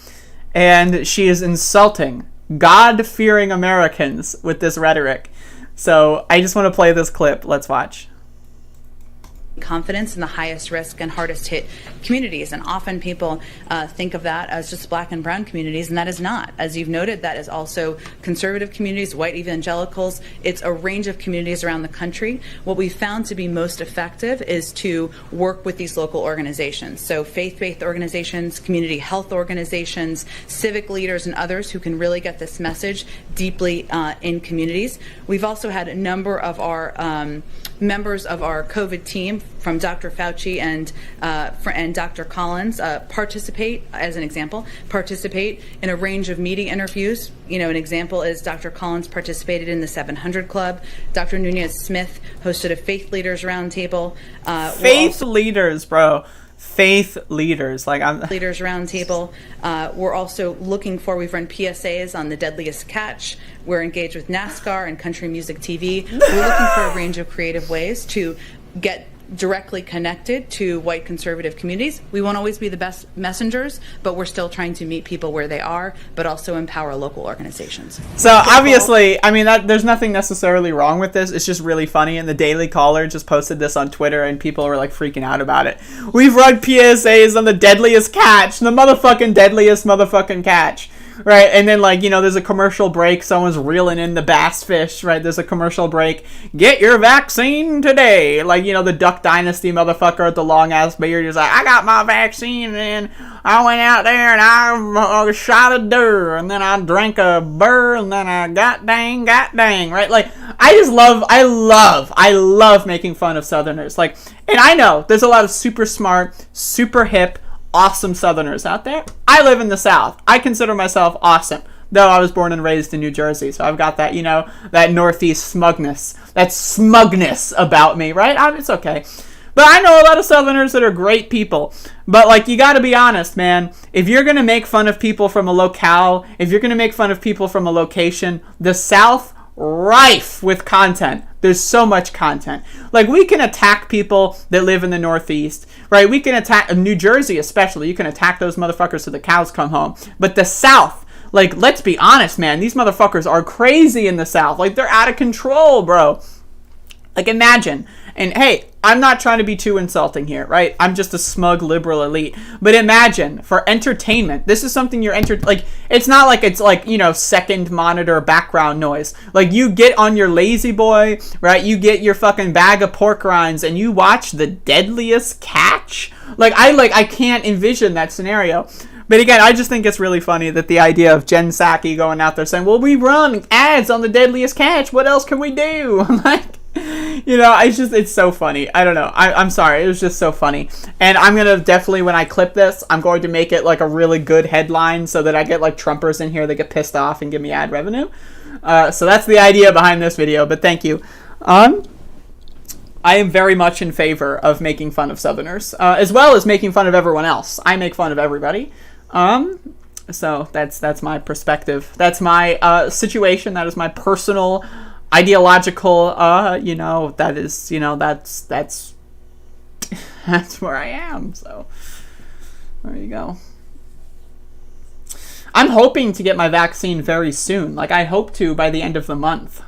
Speaker 7: and she is insulting God-fearing Americans with this rhetoric. So I just want to play this clip. Let's watch.
Speaker 11: Confidence in the highest risk and hardest hit communities, and often people think of that as just black and brown communities, and that is not. As you've noted, that is also conservative communities, white evangelicals. It's a range of communities around the country. What we found to be most effective is to work with these local organizations, so faith-based organizations, community health organizations, civic leaders, and others who can really get this message deeply in communities. We've also had a number of our members of our COVID team, from Dr. Fauci and Dr. Collins, participate in a range of media interviews. An example is Dr. Collins participated in the 700 Club. Dr. Nunez-Smith hosted a faith leaders roundtable.
Speaker 7: Faith leaders, bro. Faith leaders,
Speaker 11: leaders roundtable. We're also we've run PSAs on the deadliest catch. We're engaged with NASCAR and Country Music TV. We're looking for a range of creative ways to get directly connected to white conservative communities. We won't always be the best messengers, but we're still trying to meet people where they are, but also empower local organizations.
Speaker 7: So obviously, I mean, there's nothing necessarily wrong with this. It's just really funny, and the Daily Caller just posted this on Twitter, and people were like freaking out about it. We've run PSAs on the deadliest catch, the motherfucking deadliest motherfucking catch. right? And then, like, you know, there's a commercial break. Someone's reeling in the bass fish, right? There's a commercial break. Get your vaccine today. Like, you know, the Duck Dynasty motherfucker with the long-ass beard is like, I got my vaccine, and I went out there, and I shot a deer, and then I drank a burr, and then I got dang, right? Like, I love making fun of Southerners. Like, and I know there's a lot of super smart, super hip, awesome Southerners out there. I live in the South. I consider myself awesome, though I was born and raised in New Jersey, so I've got that, you know, that Northeast smugness, that smugness about me, right? It's okay. But I know a lot of Southerners that are great people. But, like, you gotta be honest, man. If you're gonna make fun of people from a locale, if you're gonna make fun of people from a location, the South, rife with content. There's so much content. Like, we can attack people that live in the Northeast, right? We can attack New Jersey, especially. You can attack those motherfuckers till the cows come home. But the South, like, let's be honest, man. These motherfuckers are crazy in the South. Like, they're out of control, bro. Like, imagine. And hey, I'm not trying to be too insulting here, right? I'm just a smug liberal elite. But imagine, for entertainment, this is something you're like, it's not like it's like, you know, second monitor background noise. Like, you get on your lazy boy, right? You get your fucking bag of pork rinds and you watch The Deadliest Catch. I can't envision that scenario. But again, I just think it's really funny that the idea of Jen Psaki going out there saying, well, we run ads on The Deadliest Catch. What else can we do? Like, you know, it's so funny. I don't know. I'm sorry. It was just so funny. And I'm going to definitely, when I clip this, I'm going to make it like a really good headline so that I get like Trumpers in here that get pissed off and give me ad revenue. So that's the idea behind this video, but thank you. I am very much in favor of making fun of Southerners, as well as making fun of everyone else. I make fun of everybody. So that's my perspective. That's my situation. That is my personal ideological, you know, that is, you know, that's where I am. So there you go. I'm hoping to get my vaccine very soon. Like, I hope to by the end of the month.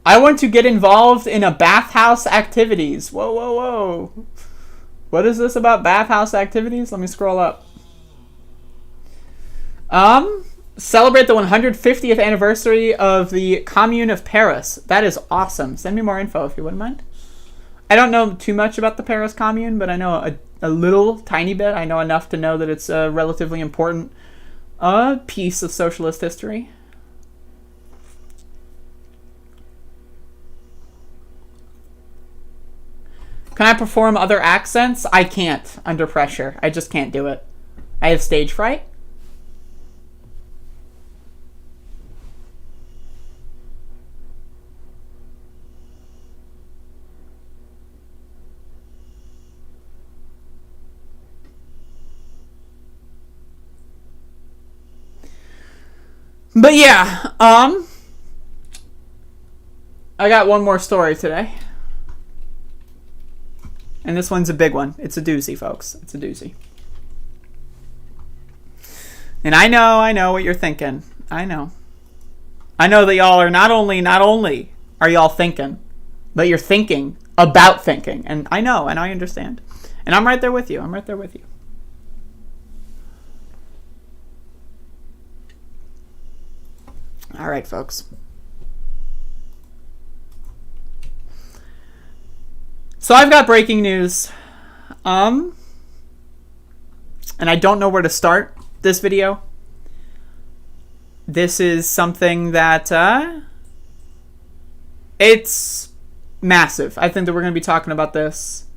Speaker 7: I want to get involved in a bathhouse activities. Whoa, whoa, whoa. What is this about bathhouse activities? Let me scroll up. Celebrate the 150th anniversary of the Commune of Paris. That is awesome. Send me more info if you wouldn't mind. I don't know too much about the Paris Commune, but I know a little tiny bit. I know enough to know that it's a relatively important piece of socialist history. Can I perform other accents? I can't under pressure. I just can't do it. I have stage fright. But yeah, I got one more story today. And this one's a big one. It's a doozy, folks. It's a doozy. And I know what you're thinking. I know that y'all are not only are y'all thinking, but you're thinking about thinking. And I know, and I understand. And I'm right there with you. I'm right there with you. All right, folks. So I've got breaking news. And I don't know where to start this video. This is something that it's massive. I think that we're going to be talking about this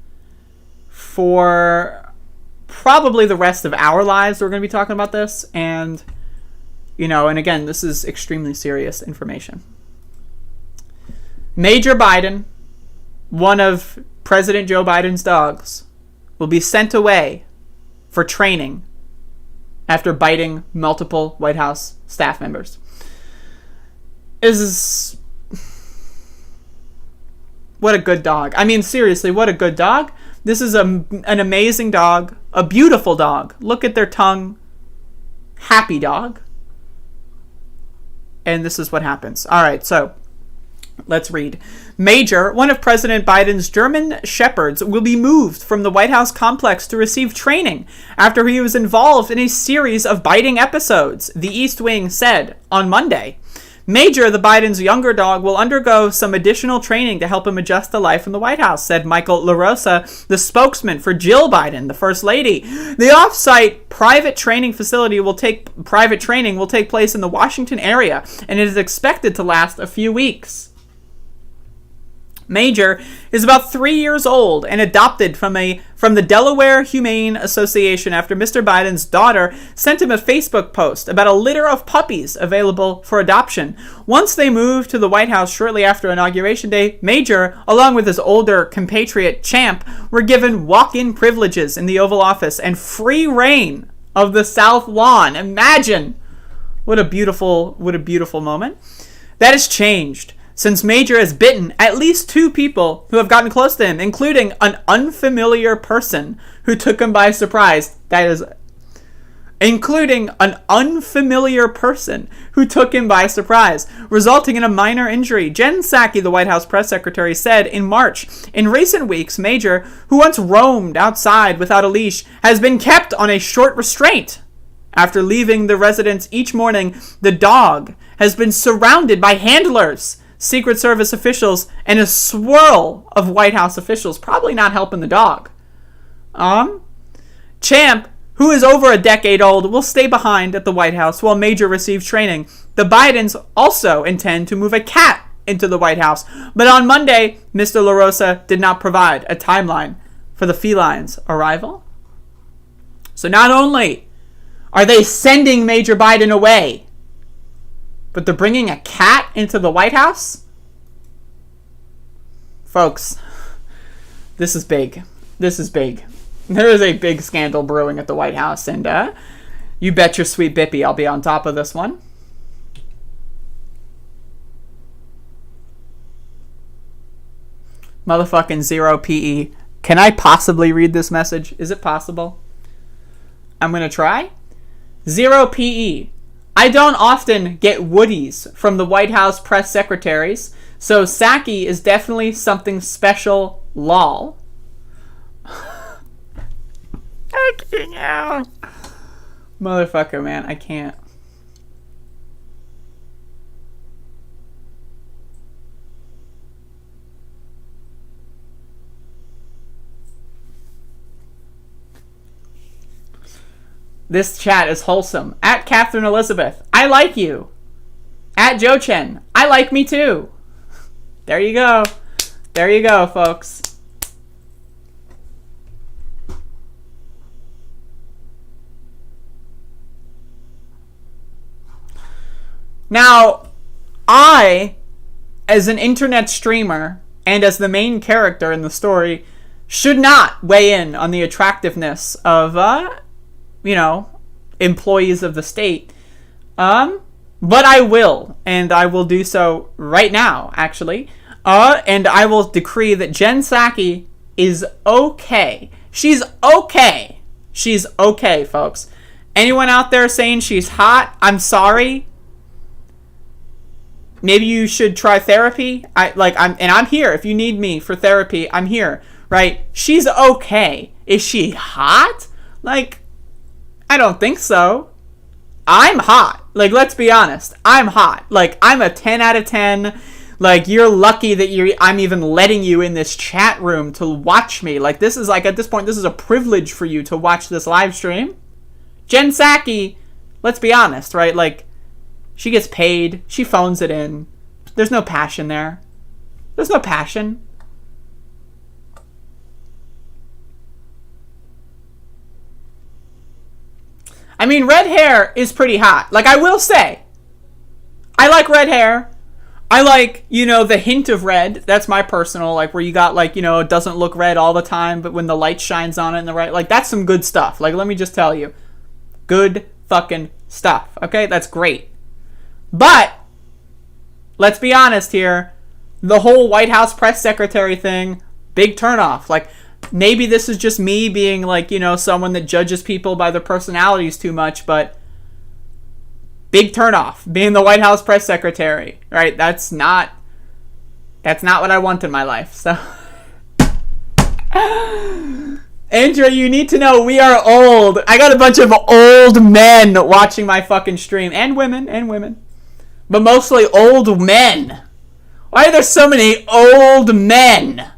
Speaker 7: for probably the rest of our lives. We're going to be talking about this, and you know, and again, this is extremely serious information. Major Biden, one of President Joe Biden's dogs, will be sent away for training after biting multiple White House staff members. What a good dog. I mean, seriously, what a good dog. This is an amazing dog, a beautiful dog. Look at their tongue. Happy dog. And this is what happens. All right, so let's read. Major, one of President Biden's German shepherds, will be moved from the White House complex to receive training after he was involved in a series of biting episodes, the East Wing said on Monday. Major, the Biden's younger dog, will undergo some additional training to help him adjust to life in the White House, said Michael LaRosa, the spokesman for Jill Biden, the First Lady. The off-site private training will take place in the Washington area, and it is expected to last a few weeks. Major is about 3 years old and adopted from the Delaware Humane Association after Mr. Biden's daughter sent him a Facebook post about a litter of puppies available for adoption. Once they moved to the White House shortly after Inauguration Day, Major, along with his older compatriot Champ, were given walk-in privileges in the Oval Office and free reign of the South Lawn. Imagine! What a beautiful moment. That has changed, since Major has bitten at least 2 people who have gotten close to him, including an unfamiliar person who took him by surprise. Resulting in a minor injury. Jen Psaki, the White House press secretary, said in March, in recent weeks, Major, who once roamed outside without a leash, has been kept on a short restraint. After leaving the residence each morning, the dog has been surrounded by handlers, Secret Service officials, and a swirl of White House officials, probably not helping the dog. Champ, who is over a decade old, will stay behind at the White House while Major receives training. The Bidens also intend to move a cat into the White House, but on Monday, Mr. LaRosa did not provide a timeline for the feline's arrival. So not only are they sending Major Biden away, but they're bringing a cat into the White House? Folks, this is big. This is big. There is a big scandal brewing at the White House, and you bet your sweet Bippy I'll be on top of this one. Motherfucking 0 PE. Can I possibly read this message? Is it possible? I'm going to try. 0 PE. I don't often get woodies from the White House press secretaries, so Psaki is definitely something special, lol. Motherfucker, man, I can't. This chat is wholesome. At Catherine Elizabeth, I like you. At Joe Chen, I like me too. There you go. There you go, folks. Now, I, as an internet streamer and as the main character in the story, should not weigh in on the attractiveness of employees of the state. But I will, and I will do so right now, actually. And I will decree that Jen Psaki is okay. She's okay. She's okay, folks. Anyone out there saying she's hot, I'm sorry. Maybe you should try therapy. I'm here. If you need me for therapy, I'm here. Right? She's okay. Is she hot? I don't think so. I'm hot. Let's be honest. I'm hot. I'm a 10 out of 10. You're lucky that I'm even letting you in this chat room to watch me. This is at this point, this is a privilege for you to watch this live stream. Jen Psaki, let's be honest, right? She gets paid. She phones it in. There's no passion there. There's no passion. I mean, red hair is pretty hot. I will say, I like red hair. I like, the hint of red. That's my personal, where you got, it doesn't look red all the time, but when the light shines on it in the right, that's some good stuff. Let me just tell you. Good fucking stuff. Okay? That's great. But, let's be honest here. The whole White House press secretary thing, big turnoff. maybe this is just me being like, you know, someone that judges people by their personalities too much, but big turnoff, being the White House press secretary, right? That's not what I want in my life, so. Andrea, you need to know we are old. I got a bunch of old men watching my fucking stream, and women. But mostly old men. Why are there so many old men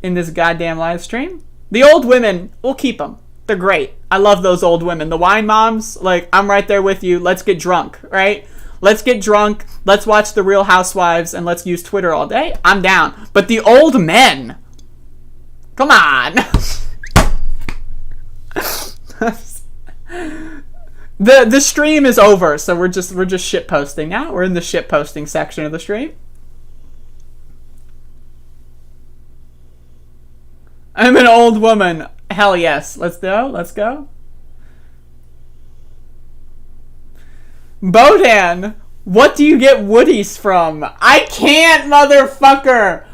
Speaker 7: in this goddamn live stream? The old women, we'll keep them. They're great. I love those old women. The wine moms, like, I'm right there with you. Let's get drunk, right? Let's get drunk. Let's watch The Real Housewives, and let's use Twitter all day. I'm down. But the old men, come on. The stream is over, so we're just shit posting now. We're in the shit posting section of the stream. I'm an old woman. Hell yes. Let's go. Bodan, what do you get woodies from? I can't, motherfucker.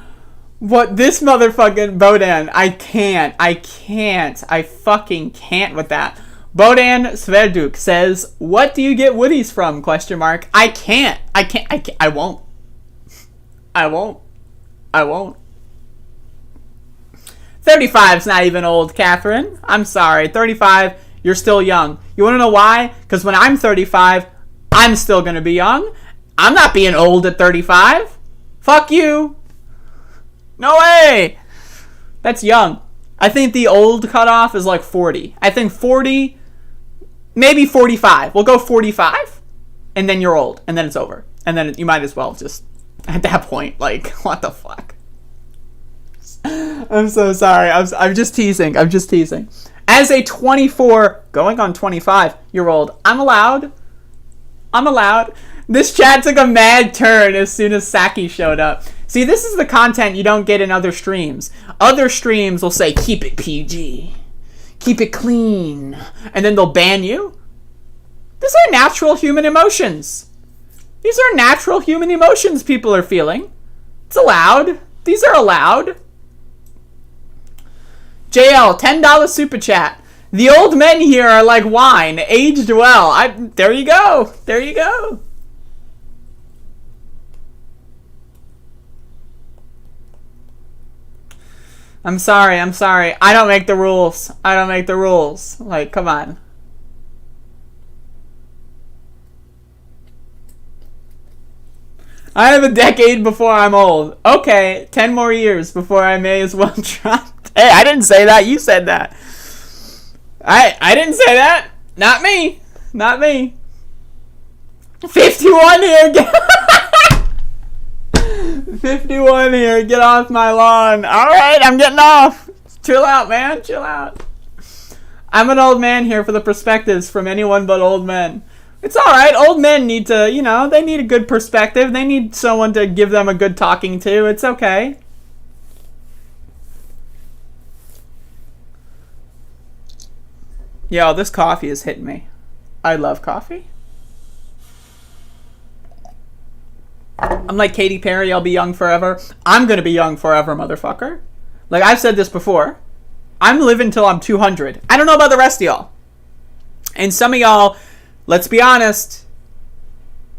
Speaker 7: What, this motherfucking Bodan, I can't. I fucking can't with that. Bodan Sverduk says, what do you get woodies from? Question mark. I can't. I won't. 35's not even old, Catherine. I'm sorry. 35, you're still young. You want to know why? Because when I'm 35, I'm still going to be young. I'm not being old at 35. Fuck you. No way. That's young. I think the old cutoff is like 40. I think 40, maybe 45. We'll go 45, and then you're old, and then it's over. And then you might as well just, at that point, like, what the fuck? I'm so sorry. I'm just teasing. As a 24, going on 25-year-old, I'm allowed. This chat took a mad turn as soon as Saki showed up. See, this is the content you don't get in other streams. Other streams will say, keep it PG. Keep it clean. And then they'll ban you. These are natural human emotions. People are feeling. It's allowed. These are allowed. JL, $10 super chat. The old men here are like wine, aged well. There you go. I'm sorry. I don't make the rules. Like, come on. I have a decade before I'm old. Okay, 10 more years before I may as well try. Hey, I didn't say that. You said that. I didn't say that. Not me. 51 here. 51 here. Get off my lawn. All right, I'm getting off. Chill out, man. Chill out. I'm an old man here for the perspectives from anyone but old men. It's all right. Old men need to, they need a good perspective. They need someone to give them a good talking to. It's okay. Yo, this coffee is hitting me. I love coffee. I'm like Katy Perry, I'll be young forever. I'm gonna be young forever, motherfucker. Like, I've said this before. I'm living till I'm 200. I don't know about the rest of y'all. And some of y'all, let's be honest,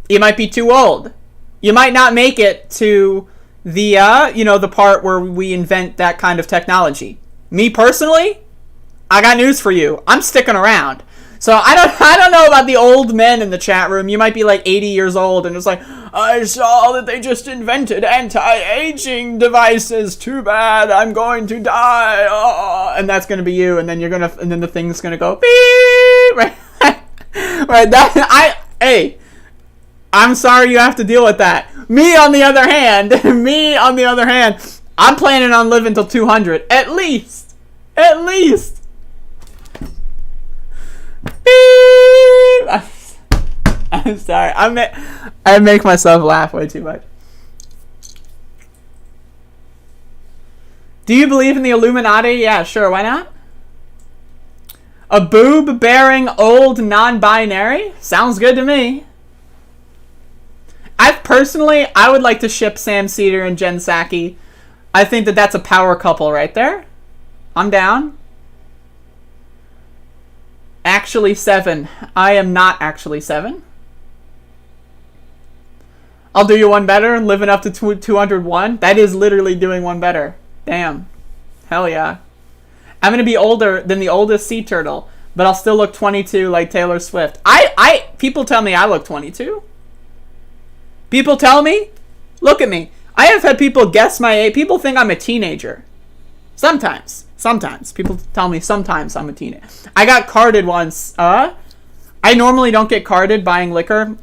Speaker 7: you might be too old. You might not make it to the, the part where we invent that kind of technology. Me personally, I got news for you. I'm sticking around. So I don't know about the old men in the chat room. You might be like 80 years old and it's like, I saw that they just invented anti-aging devices. Too bad. I'm going to die. Oh. And that's going to be you. And then and then the thing's going to go beep. Right. Right. Hey, I'm sorry you have to deal with that. Me on the other hand, I'm planning on living till 200. At least. I'm sorry. I make myself laugh way too much. Do you believe in the Illuminati? Yeah, sure. Why not? A boob-bearing old non-binary? Sounds good to me. I would like to ship Sam Cedar and Jen Psaki. I think that that's a power couple right there. I'm down. Actually 7. I am not actually 7. I'll do you one better, living up to 201. That is literally doing one better. Damn. Hell yeah. I'm going to be older than the oldest sea turtle, but I'll still look 22 like Taylor Swift. People tell me I look 22. People tell me, look at me. I have had people guess my age. People think I'm a teenager. Sometimes. People tell me sometimes I'm a teenager. I got carded once. I normally don't get carded buying liquor.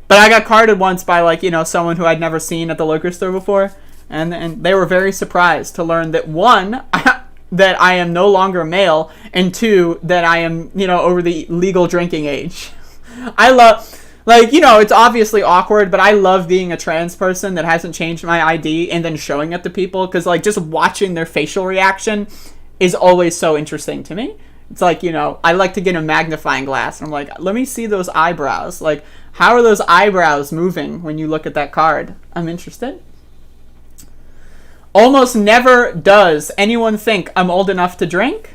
Speaker 7: But I got carded once by, like, you know, someone who I'd never seen at the liquor store before. And they were very surprised to learn that, 1, that I am no longer male, and 2, that I am, you know, over the legal drinking age. I love, like, you know, it's obviously awkward, but I love being a trans person that hasn't changed my ID and then showing it to people, because, like, just watching their facial reaction is always so interesting to me. It's like, you know, I like to get a magnifying glass, and I'm like, let me see those eyebrows. Like, how are those eyebrows moving when you look at that card? I'm interested. Almost never does anyone think I'm old enough to drink.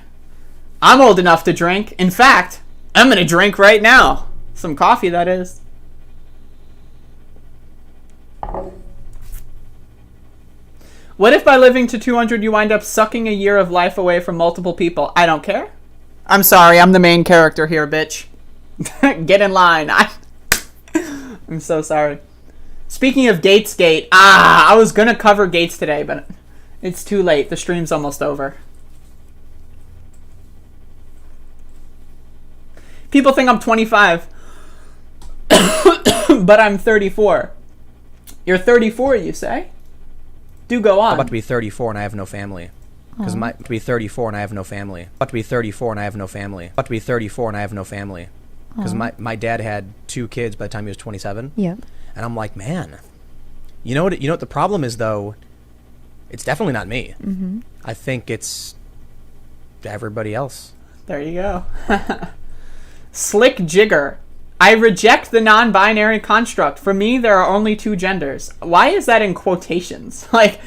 Speaker 7: I'm old enough to drink. In fact, I'm going to drink right now. Some coffee, that is. What if by living to 200 you wind up sucking a year of life away from multiple people? I don't care. I'm sorry, I'm the main character here, bitch. Get in line. I'm so sorry. Speaking of Gatesgate, I was gonna cover Gates today, but it's too late. The stream's almost over. People think I'm 25, but I'm 34. You're 34, you say? Do go on.
Speaker 12: I'm about to be 34 and I have no family. Because to be 34 and I have no family. About to be 34 and I have no family. About to be 34 and I have no family. Because my dad had 2 kids by the time he was 27.
Speaker 13: Yeah.
Speaker 12: And I'm like, man, you know what the problem is, though? It's definitely not me.
Speaker 13: Mm-hmm.
Speaker 12: I think it's everybody else.
Speaker 7: There you go. Slick Jigger. I reject the non-binary construct. For me, there are only 2 genders. Why is that in quotations? Like,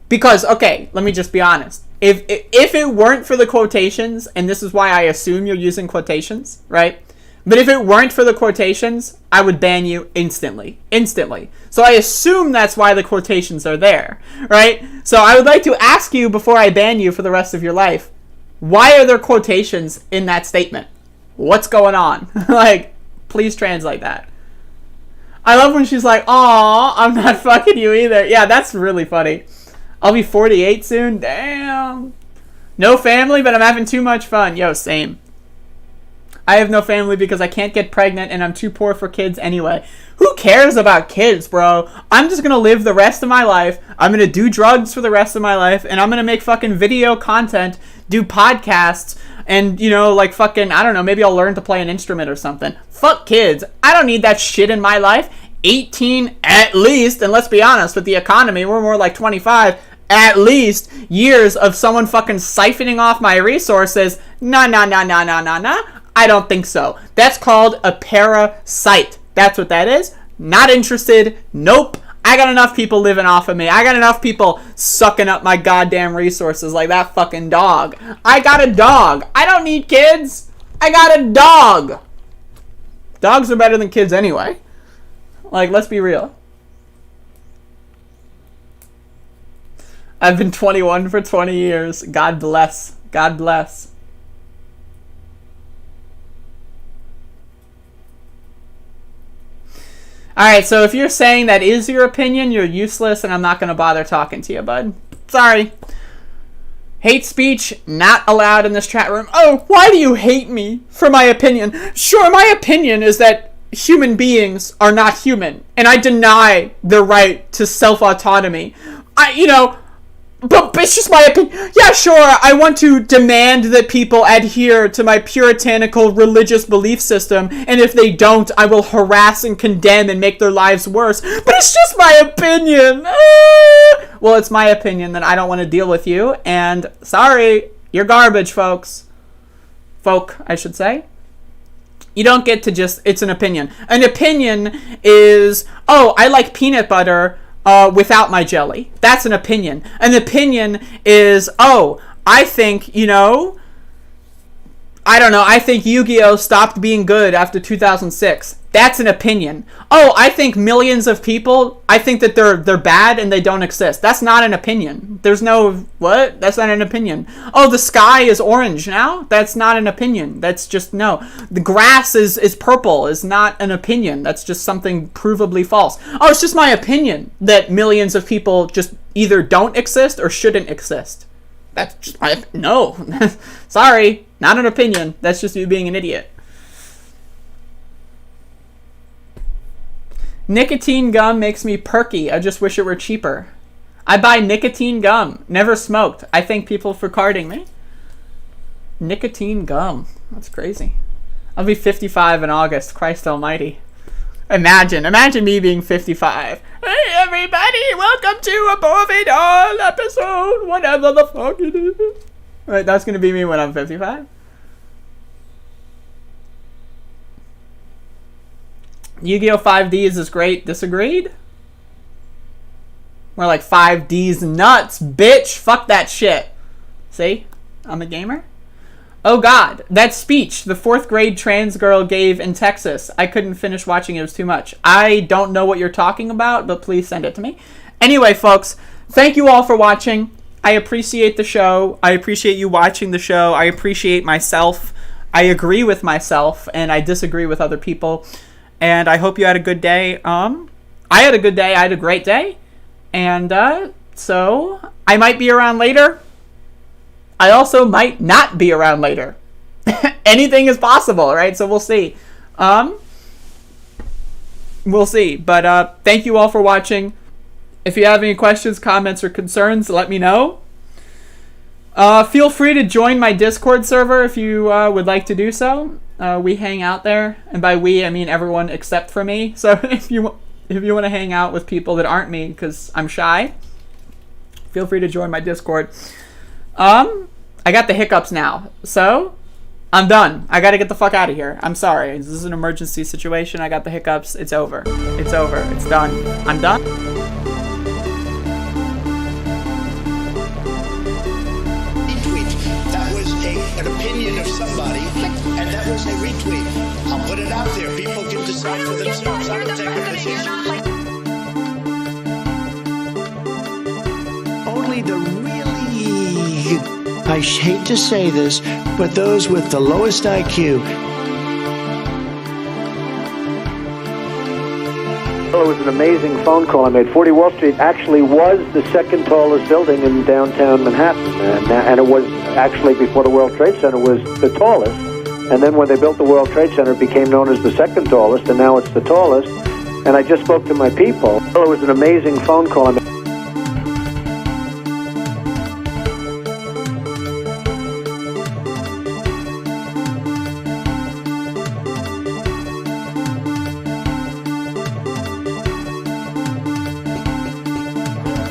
Speaker 7: because, okay, let me just be honest. If it weren't for the quotations, and this is why I assume you're using quotations, right? But if it weren't for the quotations, I would ban you instantly. Instantly. So I assume that's why the quotations are there, right? So I would like to ask you before I ban you for the rest of your life, why are there quotations in that statement? What's going on? Like, please translate that. I love when she's like, "Aw, I'm not fucking you either." Yeah, that's really funny. I'll be 48 soon. Damn. No family, but I'm having too much fun. Yo, same. I have no family because I can't get pregnant and I'm too poor for kids anyway. Who cares about kids, bro? I'm just gonna live the rest of my life. I'm gonna do drugs for the rest of my life, and I'm gonna make fucking video content, do podcasts, and, you know, like fucking, I don't know, maybe I'll learn to play an instrument or something. Fuck kids. I don't need that shit in my life. 18 at least, and let's be honest, with the economy, we're more like 25 at least years of someone fucking siphoning off my resources. Nah. I don't think so. That's called a parasite. That's what that is. Not interested. Nope. I got enough people living off of me. I got enough people sucking up my goddamn resources like that fucking dog. I got a dog. I don't need kids. I got a dog. Dogs are better than kids anyway. Like, let's be real. I've been 21 for 20 years. God bless. God bless. Alright, so if you're saying that is your opinion, you're useless, and I'm not going to bother talking to you, bud. Sorry. Hate speech, not allowed in this chat room. Oh, why do you hate me for my opinion? Sure, my opinion is that human beings are not human, and I deny their right to self-autonomy. But it's just my opinion. Yeah, sure, I want to demand that people adhere to my puritanical religious belief system, and if they don't, I will harass and condemn and make their lives worse. But it's just my opinion. Well, it's my opinion that I don't want to deal with you, and sorry, you're garbage, folks. Folk, I should say. You don't get to just, it's an opinion. An opinion is, oh, I like peanut butter, without my jelly. That's an opinion. An opinion is, oh, I think, I don't know, I think Yu-Gi-Oh! Stopped being good after 2006. That's an opinion. Oh, I think millions of people, I think that they're bad and they don't exist. That's not an opinion. There's no, what? That's not an opinion. Oh, the sky is orange now? That's not an opinion. That's just, no. The grass is purple is not an opinion. That's just something provably false. Oh, it's just my opinion that millions of people just either don't exist or shouldn't exist. That's just my, no. Sorry, not an opinion. That's just you being an idiot. Nicotine gum makes me perky. I just wish it were cheaper. I buy nicotine gum. Never smoked. I thank people for carding me. Nicotine gum. That's crazy. I'll be 55 in August. Christ almighty. Imagine me being 55. Hey everybody, welcome to a Moving On episode, whatever the fuck it is. Right, that's gonna be me when I'm 55. Yu-Gi-Oh! 5Ds is great. Disagreed? More like 5Ds nuts, bitch. Fuck that shit. See? I'm a gamer. Oh god, that speech the 4th grade trans girl gave in Texas. I couldn't finish watching it. It was too much. I don't know what you're talking about, but please send it to me. Anyway, folks, thank you all for watching. I appreciate the show. I appreciate you watching the show. I appreciate myself. I agree with myself, and I disagree with other people. And I hope you had a good day. I had a good day. I had a great day. And so I might be around later. I also might not be around later. Anything is possible, right? So we'll see. We'll see. But thank you all for watching. If you have any questions, comments, or concerns, let me know. Feel free to join my Discord server if you would like to do so. We hang out there, and by we I mean everyone except for me. So if you want to hang out with people that aren't me because I'm shy, feel free to join my Discord. I got the hiccups now, so I'm done. I gotta get the fuck out of here. I'm sorry. This is an emergency situation. I got the hiccups. It's over. It's over. It's done. I'm done.
Speaker 13: That was an opinion of somebody, and that was a retweet. I'll put it out there. People can decide for themselves. I will take a position.
Speaker 1: Only the really, I hate to say this, but those with the lowest IQ.
Speaker 14: It was an amazing phone call I made. 40 Wall Street actually was the second tallest building in downtown Manhattan, and it was actually, before the World Trade Center, was the tallest. And then when they built the World Trade Center, it became known as the second tallest, and now it's the tallest. And I just spoke to my people. It was an amazing phone call I made.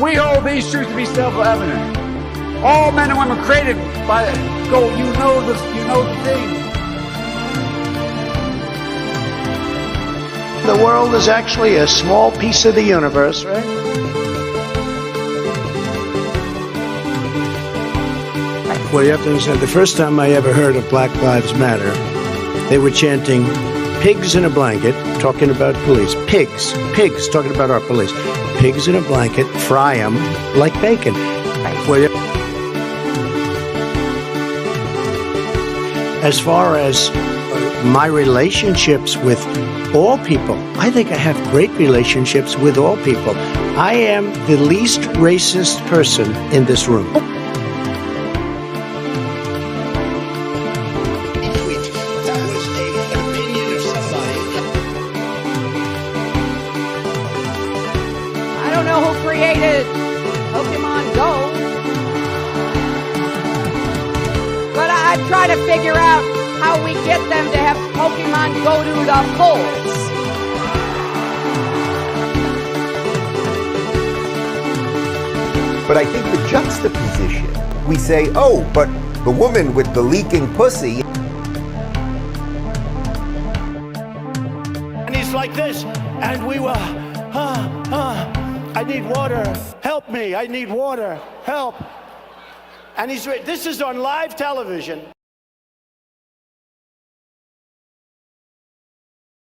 Speaker 2: We hold these truths to be self-evident. All men and women created by go. You know the thing.
Speaker 1: The world is actually a small piece of the universe, right? Well, you have to understand, the first time I ever heard of Black Lives Matter, they were chanting pigs in a blanket, talking about police. Pigs, talking about our police. Pigs in a blanket, fry them like bacon. Well, as far as my relationships with all people, I think I have great relationships with all people. I am the least racist person in this room.
Speaker 6: Try to figure out how we get them to have Pokemon go to the polls.
Speaker 15: But I think the juxtaposition, we say, oh, but the woman with the leaking pussy.
Speaker 13: And he's like this, and we were, I
Speaker 16: need water. Help me. I need water. Help. And this is on live television.